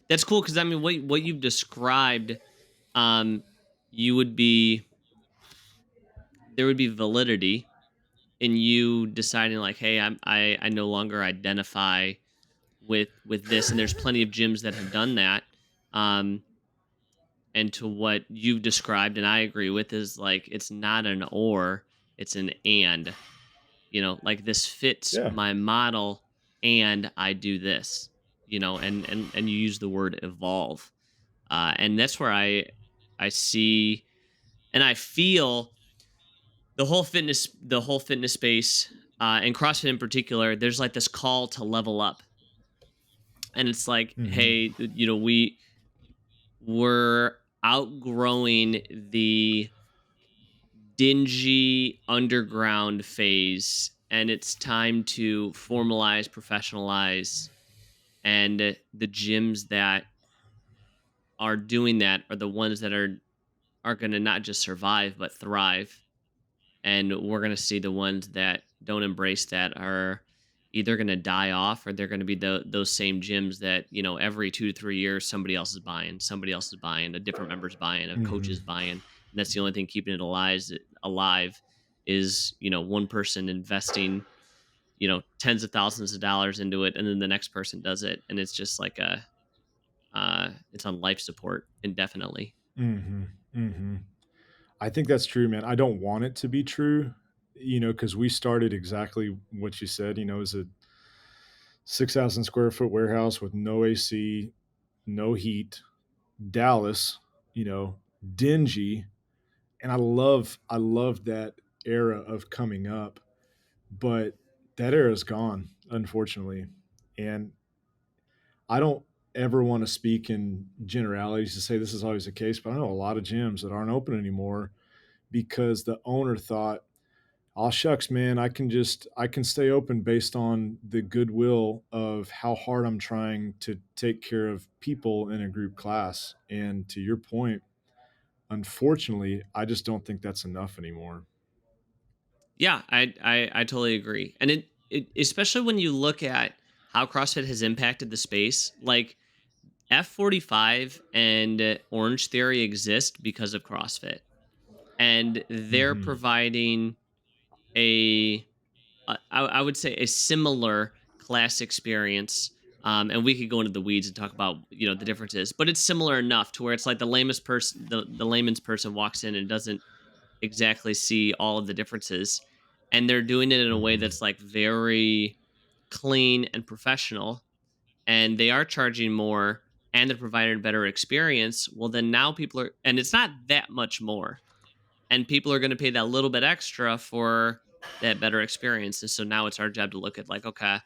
That's cool because I mean, what you've described, um, you would be there would be validity in you deciding like, hey, I no longer identify with this, and there's plenty of gyms that have done that. Um, and to what you've described, and I agree with, is like it's not an or, it's an and. Like this fits Yeah. my model, and I do this. And you use the word evolve, and that's where I see and I feel the whole fitness space, and CrossFit in particular. There's like this call to level up, and it's like, Hmm. hey, we're outgrowing the dingy underground phase, and it's time to formalize, professionalize, and the gyms that are doing that are the ones that are going to not just survive but thrive. And we're going to see the ones that don't embrace that are either going to die off, or they're going to be those same gyms that every 2 to 3 years somebody else is buying, a different member's buying, a coach Hmm. is buying, and that's the only thing keeping it alive is one person investing tens of thousands of dollars into it, and then the next person does it, and it's just like it's on life support indefinitely. Hmm. Hmm. I think that's true, man. I don't want it to be true, because we started exactly what you said, as a 6,000 square foot warehouse with no AC, no heat, Dallas, you know, dingy. And I love that era of coming up, but that era is gone, unfortunately. And I don't ever want to speak in generalities to say this is always the case, but I know a lot of gyms that aren't open anymore because the owner thought, "Oh shucks, man, I can stay open based on the goodwill of how hard I'm trying to take care of people in a group class." And to your point, unfortunately, I just don't think that's enough anymore. Yeah, I totally agree. And it especially when you look at how CrossFit has impacted the space, like F45 and Orange Theory exist because of CrossFit. And they're Hmm. providing a I would say a similar class experience. And we could go into the weeds and talk about the differences, but it's similar enough to where it's like the layman's person walks in and doesn't exactly see all of the differences, and they're doing it in a way Hmm. that's like very clean and professional, and they are charging more, and they're providing a better experience. Well, then now people are, and it's not that much more, and people are going to pay that little bit extra for that better experience. And so now it's our job to look at like, okay,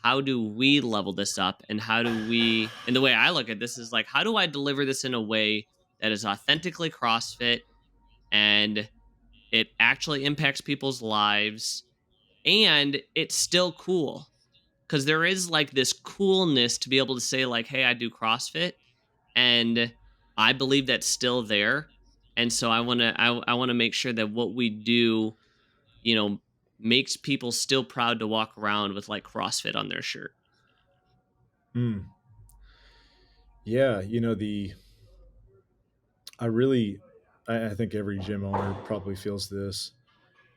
how do we level this up, and how do we, and the way I look at this is like, how do I deliver this in a way that is authentically CrossFit, and it actually impacts people's lives, and it's still cool, because there is like this coolness to be able to say like, hey, I do CrossFit, and I believe that's still there. And so I want to make sure that what we do, you know makes people still proud to walk around with like CrossFit on their shirt. Mm. Yeah, I really, I think every gym owner probably feels this.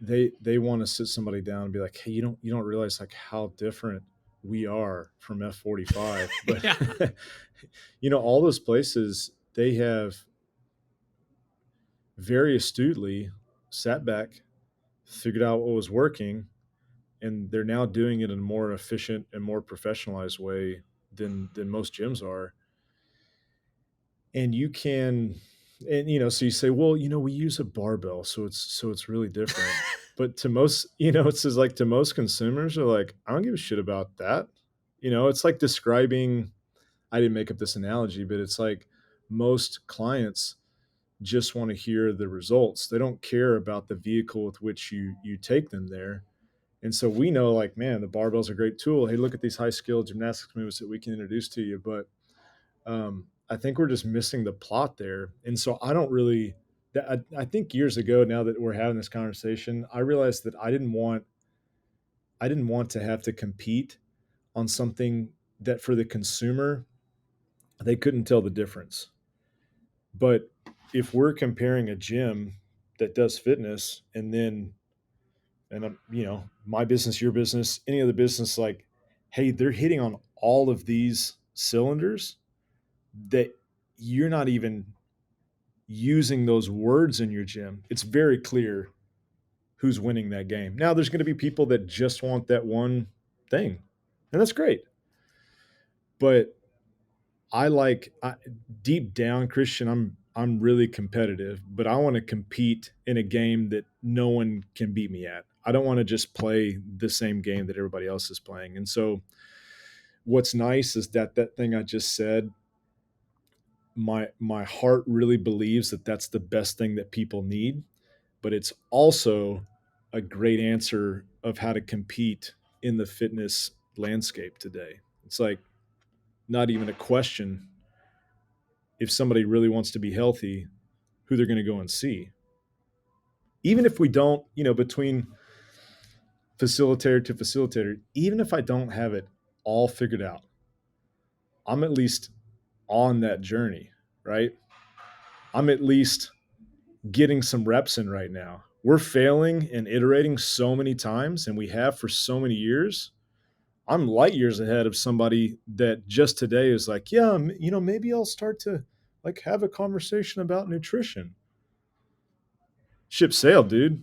They want to sit somebody down and be like, "Hey, you don't realize like how different We Are from F45. But, Yeah. all those places, they have very astutely sat back, figured out what was working, and they're now doing it in a more efficient and more professionalized way than most gyms are. And you can, and so you say, well, we use a barbell, so it's really different. But to most, it's just like, to most consumers are like, I don't give a shit about that. It's like describing, I didn't make up this analogy, but it's like most clients just want to hear the results. They don't care about the vehicle with which you take them there. And so we know, like, man, the barbell's a great tool. Hey, look at these high skill gymnastics moves that we can introduce to you. But I think we're just missing the plot there. And so I don't really, I think years ago, now that we're having this conversation, I realized that I didn't want to have to compete on something that for the consumer, they couldn't tell the difference. But if we're comparing a gym that does fitness, and my business, your business, any other business, like, hey, they're hitting on all of these cylinders that you're not even using those words in your gym. It's very clear who's winning that game. Now, there's going to be people that just want that one thing, and that's great. But deep down, Christian, I'm really competitive, but I want to compete in a game that no one can beat me at. I don't want to just play the same game that everybody else is playing. And so what's nice is that thing I just said, my heart really believes that that's the best thing that people need, but it's also a great answer of how to compete in the fitness landscape today. It's like not even a question if somebody really wants to be healthy, who they're going to go and see. Even if we don't, between facilitator to facilitator, even if I don't have it all figured out, I'm at least on that journey, right? I'm at least getting some reps in right now. We're failing and iterating so many times, and we have for so many years. I'm light years ahead of somebody that just today is like, yeah, maybe I'll start to like have a conversation about nutrition. Ship sailed, dude.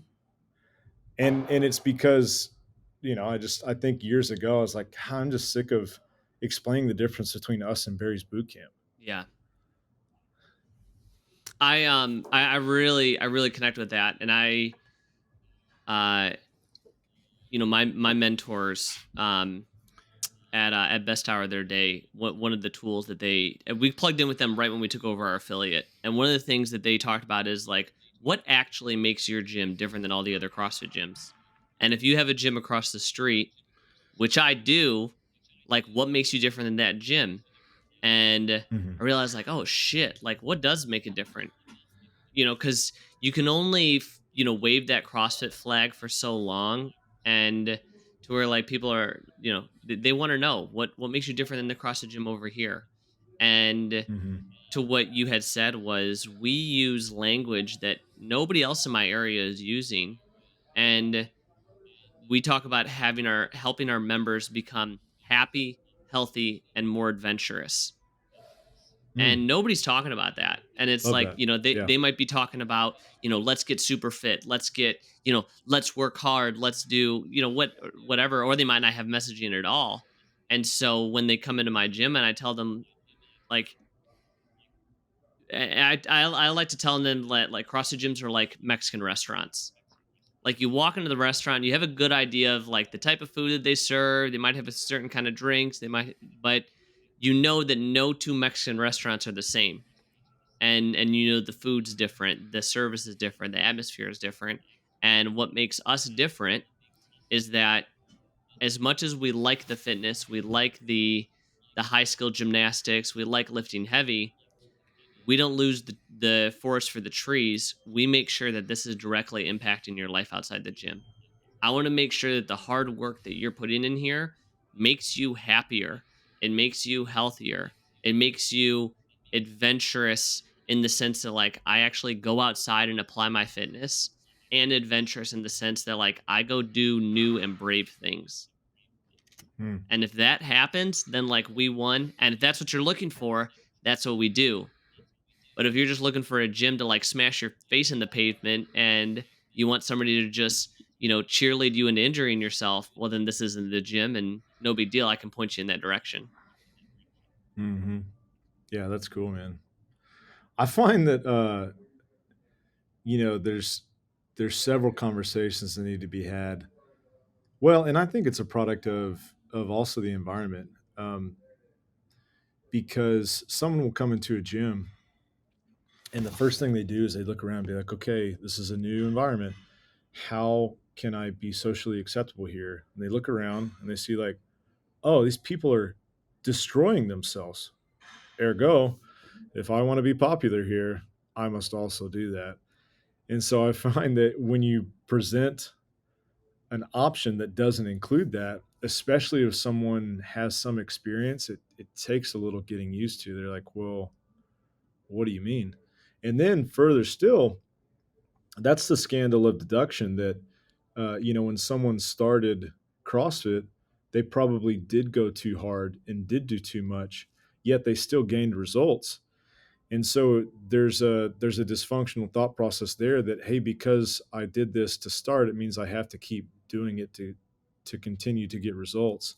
And it's because I think years ago I was like, I'm just sick of explaining the difference between us and Barry's boot camp. Yeah. I really connect with that. And uh my mentors at Best Hour of their day, one of the tools that we plugged in with them right when we took over our affiliate. And one of the things that they talked about is like, what actually makes your gym different than all the other CrossFit gyms? And if you have a gym across the street, which I do, like, what makes you different than that gym? And Mm-hmm. I realized, like, oh shit, like, what does make it different? Because you can only wave that CrossFit flag for so long, and to where, like, people are, they want to know what makes you different than the CrossFit gym over here. And Mm-hmm. to what you had said was, we use language that nobody else in my area is using. And we talk about helping our members become happy, healthy, and more adventurous. Mm. And nobody's talking about that. And it's Love like, that. they, Yeah. they might be talking about, let's get super fit, let's work hard, let's do, whatever, or they might not have messaging at all. And so when they come into my gym and I tell them, like, I like to tell them that, like, CrossFit gyms are like Mexican restaurants. Like, you walk into the restaurant, you have a good idea of, like, the type of food that they serve. They might have a certain kind of drinks. But you know that no two Mexican restaurants are the same. And the food's different, the service is different, the atmosphere is different. And what makes us different is that, as much as we like the fitness, we like the high skill gymnastics, we like lifting heavy, we don't lose the forest for the trees. We make sure that this is directly impacting your life outside the gym. I want to make sure that the hard work that you're putting in here makes you happier. It makes you healthier. It makes you adventurous, in the sense that, like, I actually go outside and apply my fitness, and adventurous in the sense that, like, I go do new and brave things. Hmm. And if that happens, then like we won. And if that's what you're looking for, that's what we do. But if you're just looking for a gym to like smash your face in the pavement and you want somebody to just, cheerlead you into injuring yourself, well, then this isn't the gym and no big deal. I can point you in that direction. Hmm. Yeah, that's cool, man. I find that there's several conversations that need to be had. Well, and I think it's a product of also the environment, because someone will come into a gym and the first thing they do is they look around and be like, okay, this is a new environment. How can I be socially acceptable here? And they look around and they see like, oh, these people are destroying themselves. Ergo, if I want to be popular here, I must also do that. And so I find that when you present an option that doesn't include that, especially if someone has some experience, it takes a little getting used to. They're like, well, what do you mean? And then further still, that's the scandal of deduction that, when someone started CrossFit, they probably did go too hard and did do too much, yet they still gained results. And so there's a dysfunctional thought process there that, hey, because I did this to start, it means I have to keep doing it to continue to get results.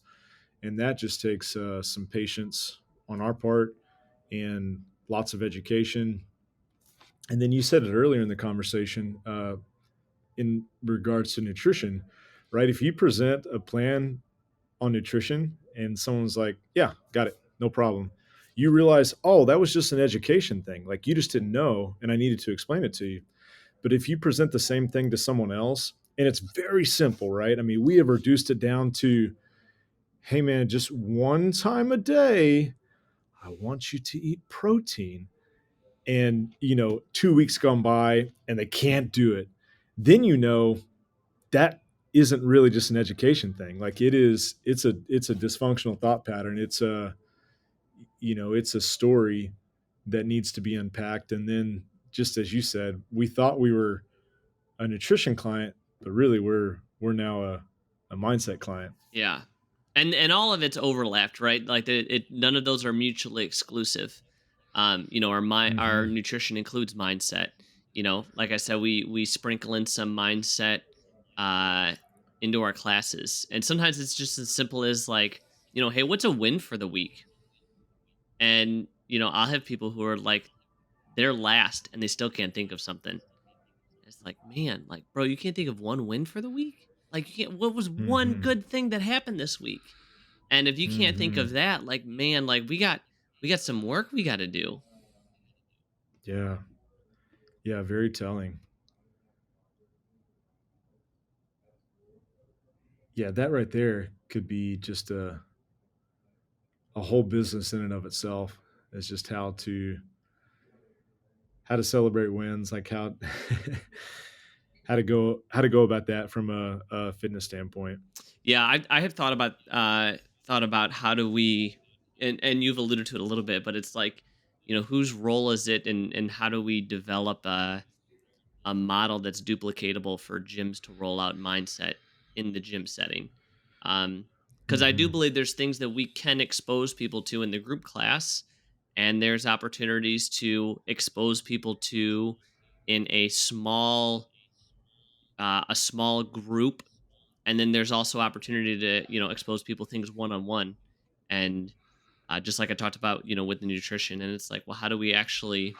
And that just takes some patience on our part and lots of education. And then you said it earlier in the conversation, in regards to nutrition, right? If you present a plan on nutrition and someone's like, yeah, got it, no problem, you realize, oh, that was just an education thing. Like you just didn't know, and I needed to explain it to you. But if you present the same thing to someone else, and it's very simple, right? I mean, we have reduced it down to, hey, man, just one time a day, I want you to eat protein. And, 2 weeks gone by and they can't do it. Then that isn't really just an education thing. Like it's a dysfunctional thought pattern. It's a story that needs to be unpacked. And then just as you said, we thought we were a nutrition client, but really we're now a mindset client. Yeah. And all of it's overlapped, right? Like none of those are mutually exclusive. Our Hmm. nutrition includes mindset. Like I said, we sprinkle in some mindset uh into our classes. And sometimes it's just as simple as like, hey, what's a win for the week? And, I'll have people who are like they're last and they still can't think of something. It's like, man, like, bro, you can't think of one win for the week? Like you can't what was one Hmm. good thing that happened this week? And if you can't think Hmm. of that, like, man, like we got some work we got to do. Yeah. Yeah. Very telling. Yeah. That right there could be just a whole business in and of itself. It's just how to celebrate wins, like how to go about that from a fitness standpoint. Yeah, I have thought about how do we and you've alluded to it a little bit, but it's like, whose role is it and how do we develop a model that's duplicatable for gyms to roll out mindset in the gym setting. Because I do Hmm. believe there's things that we can expose people to in the group class, and there's opportunities to expose people to in a small group, and then there's also opportunity to expose people things one on one, and just like I talked about with the nutrition, and it's like, well, how do we actually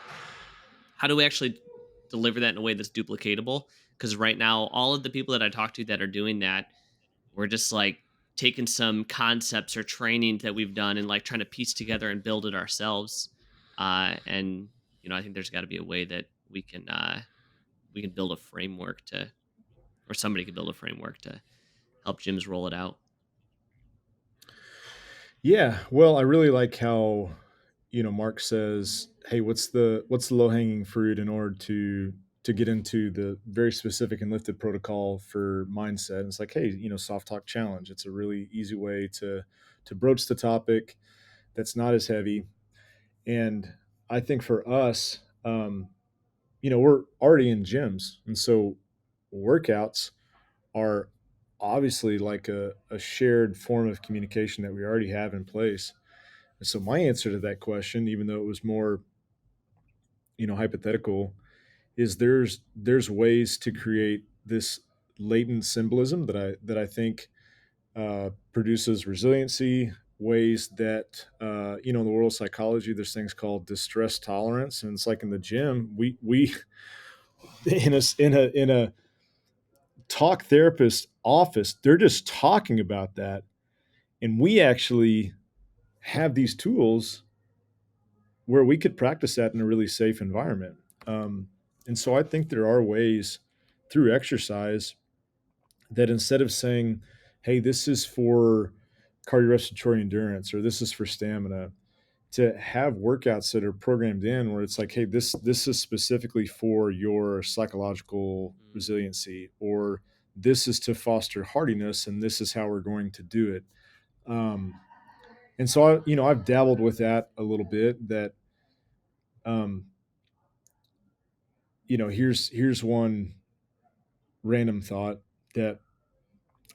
deliver that in a way that's duplicatable? Because right now, all of the people that I talk to that are doing that, we're just like taking some concepts or training that we've done and like trying to piece together and build it ourselves. And I think there's got to be a way that we can build a framework to, or somebody could build a framework to help gyms roll it out. Yeah, well, I really like how Mark says, "Hey, what's the low hanging fruit in order to get into the very specific and lifted protocol for mindset?" And it's like, hey, soft talk challenge. It's a really easy way to broach the topic that's not as heavy. And I think for us, we're already in gyms, and so workouts are obviously like a shared form of communication that we already have in place. And so my answer to that question, even though it was more, hypothetical, is there's ways to create this latent symbolism that I think produces resiliency. Ways that in the world of psychology, there's things called distress tolerance, and it's like in the gym, we in a talk therapist office, they're just talking about that, and we actually have these tools where we could practice that in a really safe environment. Um, and so I think there are ways through exercise that instead of saying, hey, this is for cardiorespiratory endurance or this is for stamina, to have workouts that are programmed in where it's like, hey, this is specifically for your psychological Mm, resiliency, or this is to foster hardiness, and this is how we're going to do it. Um, and so I've dabbled with that a little bit. That um, here's one random thought that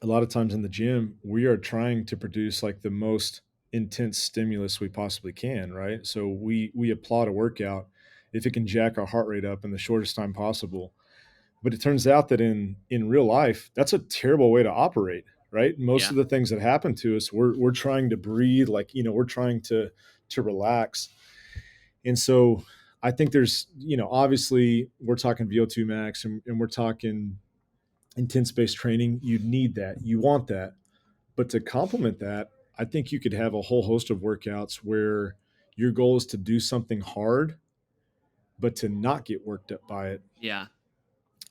a lot of times in the gym, we are trying to produce like the most intense stimulus we possibly can, right? So we applaud a workout if it can jack our heart rate up in the shortest time possible. But it turns out that in real life, that's a terrible way to operate, right? Most yeah. of the things that happen to us, we're trying to breathe, like, we're trying to relax. And so I think there's, obviously we're talking VO2 max, and we're talking intense based training. You need that. You want that. But to complement that, I think you could have a whole host of workouts where your goal is to do something hard, but to not get worked up by it. Yeah.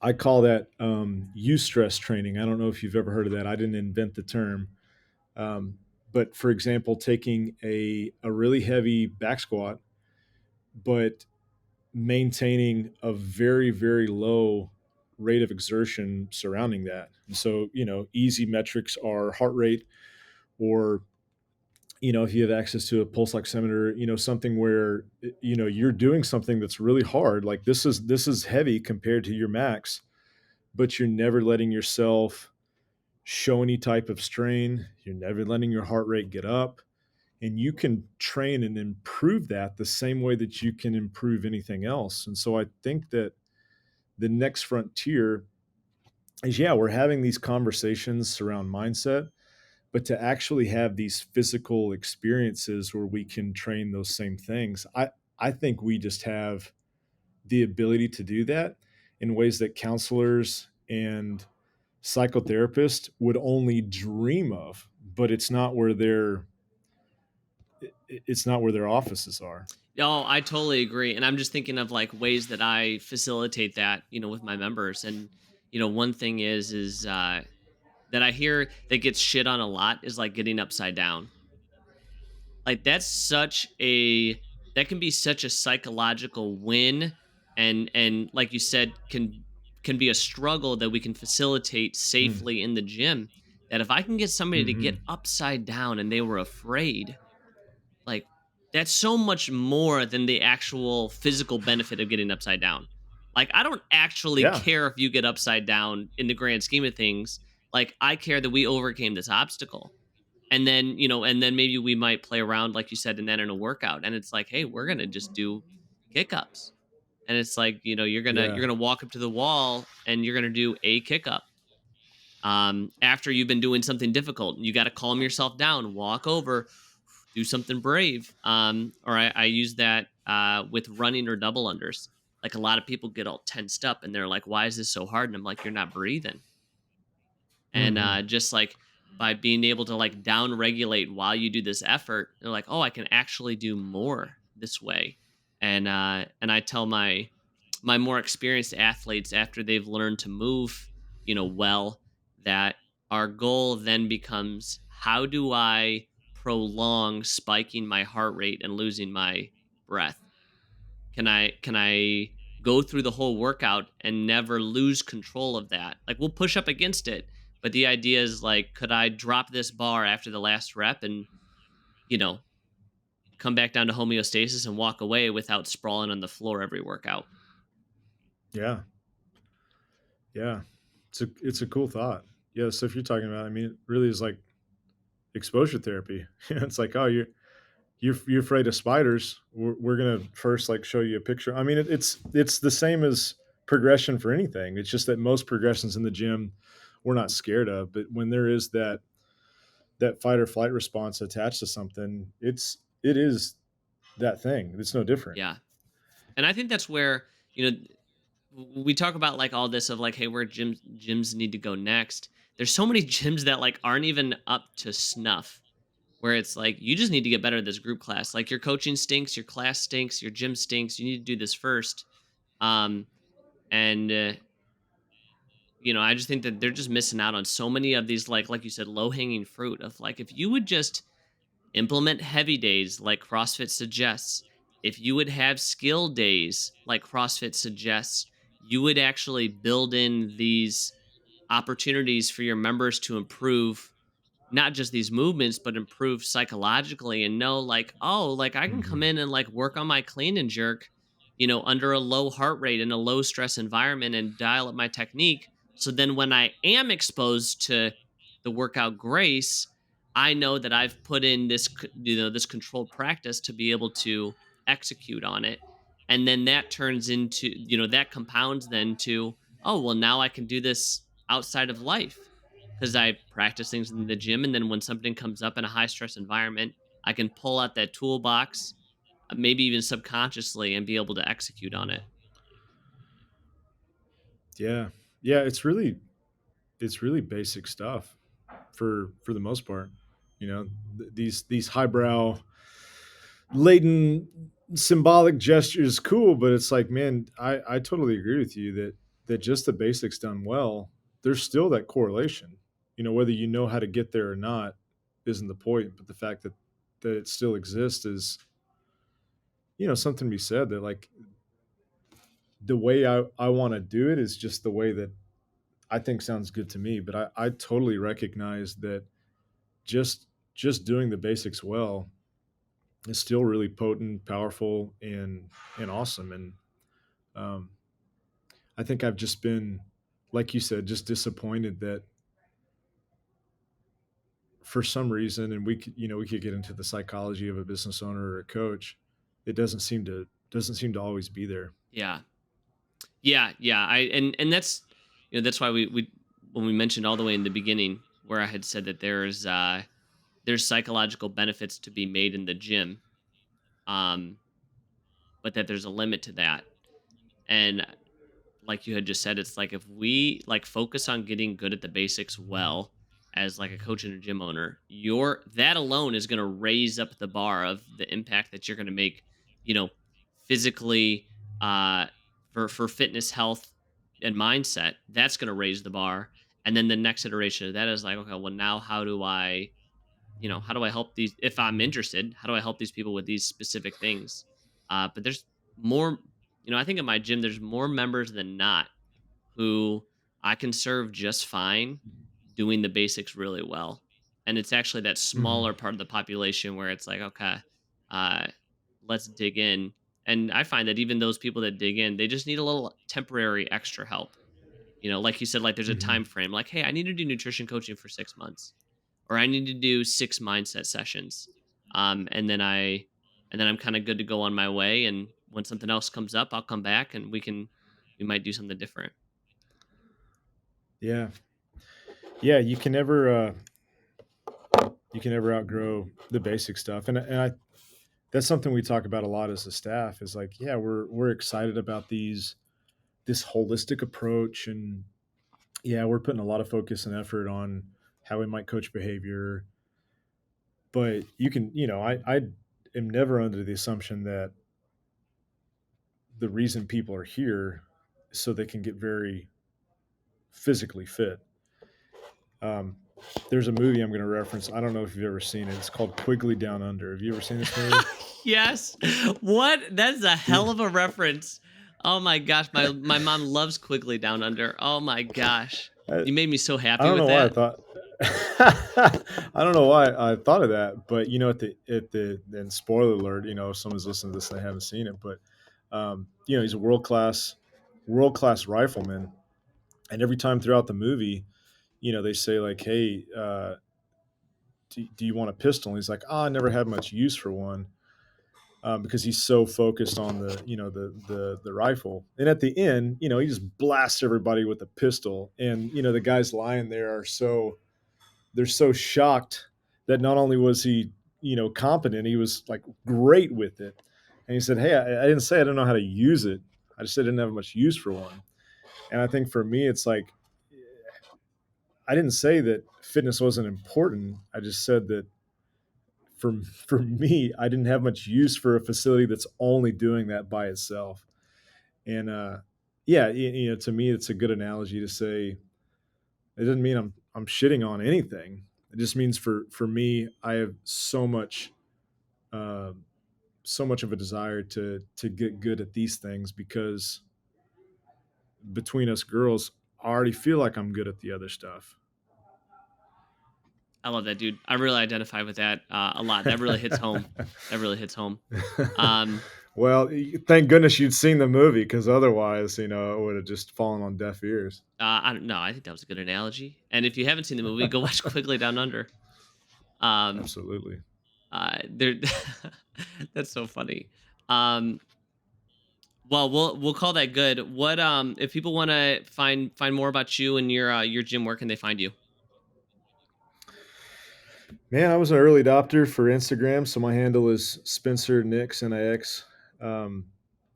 I call that eustress training. I don't know if you've ever heard of that. I didn't invent the term. Um, but for example, taking a really heavy back squat, but maintaining a very, very low rate of exertion surrounding that. And so, easy metrics are heart rate, or if you have access to a pulse oximeter, something where you're doing something that's really hard, like this is heavy compared to your max, but you're never letting yourself show any type of strain. You're never letting your heart rate get up, and you can train and improve that the same way that you can improve anything else. And so I think that the next frontier is, yeah, we're having these conversations around mindset, but to actually have these physical experiences where we can train those same things. I think we just have the ability to do that in ways that counselors and psychotherapists would only dream of, but it's not where their offices are. Oh, I totally agree. And I'm just thinking of like ways that I facilitate that, with my members. And, one thing is that I hear that gets shit on a lot is like getting upside down. Like that can be such a psychological win, and like you said, can be a struggle that we can facilitate Mm. safely in the gym. That if I can get somebody to Hmm. get upside down and they were afraid, like, that's so much more than the actual physical benefit of getting upside down. Like, I don't actually Yeah. care if you get upside down in the grand scheme of things. Like, I care that we overcame this obstacle. And then maybe we might play around, like you said, in that in a workout. And it's like, hey, we're gonna just do kick ups. And it's like, you're Yeah. gonna walk up to the wall and you're gonna do a kick up. After you've been doing something difficult, you got to calm yourself down, walk over, do something brave. Or I use that with running or double unders. Like a lot of people get all tensed up and they're like, why is this so hard? And I'm like, you're not breathing. And Hmm. just like by being able to like down regulate while you do this effort, they're like, oh, I can actually do more this way. And I tell my more experienced athletes after they've learned to move, well, that our goal then becomes, how do I prolong spiking my heart rate and losing my breath? Can I go through the whole workout and never lose control of that? Like, we'll push up against it, but the idea is like, could I drop this bar after the last rep and, you know, come back down to homeostasis and walk away without sprawling on the floor every workout? Yeah. Yeah. It's a cool thought. Yeah, the stuff you're talking about, I mean, it really is like exposure therapy. It's like, oh, you're afraid of spiders. We're gonna first like show you a picture. I mean, it's the same as progression for anything. It's just that most progressions in the gym we're not scared of, but when there is that fight or flight response attached to something, it is that thing. It's no different. Yeah. And I think that's where, you know, we talk about like all this of like, hey, where gyms need to go next. There's so many gyms that like aren't even up to snuff. Where it's like you just need to get better at this group class. Like your coaching stinks, your class stinks, your gym stinks. You need to do this first. Um, and I just think that they're just missing out on so many of these like you said, low hanging fruit of like if you would just implement heavy days like CrossFit suggests. If you would have skill days like CrossFit suggests, you would actually build in these opportunities for your members to improve not just these movements, but improve psychologically and know like, oh, like I can come Hmm. in and like work on my clean and jerk, under a low heart rate in a low stress environment and dial up my technique. So then when I am exposed to the workout grace, I know that I've put in this controlled practice to be able to execute on it. And then that turns into, that compounds then to, oh, well, now I can do this outside of life because I practice things in the gym. And then when something comes up in a high stress environment, I can pull out that toolbox, maybe even subconsciously, and be able to execute on it. Yeah, yeah. It's really basic stuff for the most part. These highbrow laden symbolic gestures cool, but it's like, man, I totally agree with you that just the basics done well, there's still that correlation. Whether you know how to get there or not isn't the point, but the fact that it still exists is, something to be said, that like the way I want to do it is just the way that I think sounds good to me. But I totally recognize that just doing the basics well is still really potent, powerful, and awesome. And um, I think I've just been, like you said, just disappointed that for some reason, and we could get into the psychology of a business owner or a coach, it doesn't seem to always be there. Yeah. Yeah. And that's that's why we when we mentioned all the way in the beginning where I had said that there's psychological benefits to be made in the gym, um, but that there's a limit to that. And like you had just said, it's like if we like focus on getting good at the basics well as like a coach and a gym owner, your that alone is going to raise up the bar of the impact that you're going to make, you know, physically, uh, for fitness, health, and mindset. That's going to raise the bar, and then the next iteration of that is like, okay, well now how do I help these if I'm interested? How do I help these people with these specific things? But there's more, I think in my gym there's more members than not who I can serve just fine doing the basics really well. And it's actually that Hmm. smaller part of the population where it's like, okay, uh, let's dig in. And I find that even those people that dig in, they just need a little temporary extra help. Like you said, like there's a Hmm. time frame, like, hey, I need to do nutrition coaching for 6 months, or I need to do 6 mindset sessions. And then I'm kind of good to go on my way. And when something else comes up, I'll come back and we might do something different. Yeah, yeah. You can never outgrow the basic stuff, and I that's something we talk about a lot as a staff. Is like, yeah, we're excited about this holistic approach, and yeah, we're putting a lot of focus and effort on how we might coach behavior. But I am never under the assumption that the reason people are here is so they can get very physically fit. Um, there's a movie I'm going to reference. I don't know if you've ever seen it. It's called Quigley Down Under. Have you ever seen this movie? Yes. What? That's a hell Yeah. of a reference. Oh my gosh, my mom loves Quigley Down Under. Oh my gosh. I, You made me so I happy don't with know why I that. thought. I don't know why I thought of that, but at the and spoiler alert, if someone's listening to this and they haven't seen it, but he's a world class rifleman, and every time throughout the movie, they say like, hey, do you want a pistol? And he's like, oh, I never had much use for one. Because he's so focused on the rifle. And at the end, he just blasts everybody with a pistol. And the guys lying there they're so shocked that not only was he competent, he was like great with it. And he said, "Hey, I didn't say I didn't know how to use it. I just said I didn't have much use for one." And I think for me, it's like I didn't say that fitness wasn't important. I just said that for me, I didn't have much use for a facility that's only doing that by itself. And yeah, to me, it's a good analogy to say it doesn't mean I'm shitting on anything. It just means for me, I have uh, so much of a desire to get good at these things because between us girls, I already feel like I'm good at the other stuff. I love that, dude. I really identify with that a lot. That really hits home. That really hits home. Um, Well, thank goodness you'd seen the movie because otherwise, it would have just fallen on deaf ears. I don't know. I think that was a good analogy. And if you haven't seen the movie, go watch Quickly Down Under. Um, Absolutely. there, that's so funny. Um, well, we'll call that good. What if people want to find more about you and your gym? Where can they find you? Man, I was an early adopter for Instagram, so my handle is Spencer Nix Nix. Um,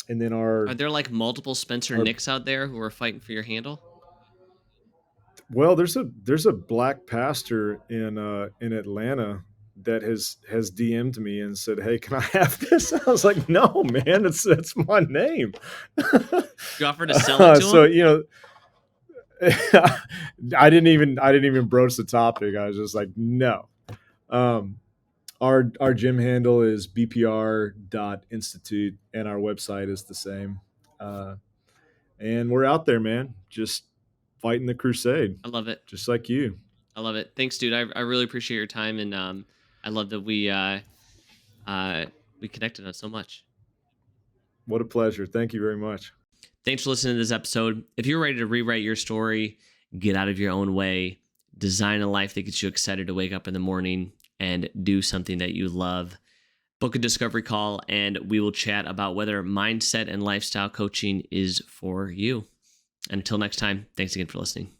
and then Are there like multiple Spencer our Nicks out there who are fighting for your handle? well, there's a black pastor in Atlanta that has DM'd me and said, "Hey, can I have this?" I was like, "No, man, it's my name." You offer to sell it to So them? I didn't even broach the topic. I was just like, no. Um, our gym handle is BPR Institute, and our website is the same. Uh, and we're out there, man, just fighting the crusade, I love it. just like you. I love it. Thanks, dude. I really appreciate your time, and I love that uh we connected on so much. What a pleasure. Thank you very much. Thanks for listening to this episode. If you're ready to rewrite your story, get out of your own way, design a life that gets you excited to wake up in the morning and do something that you love, book a discovery call, and we will chat about whether mindset and lifestyle coaching is for you. Until next time, thanks again for listening.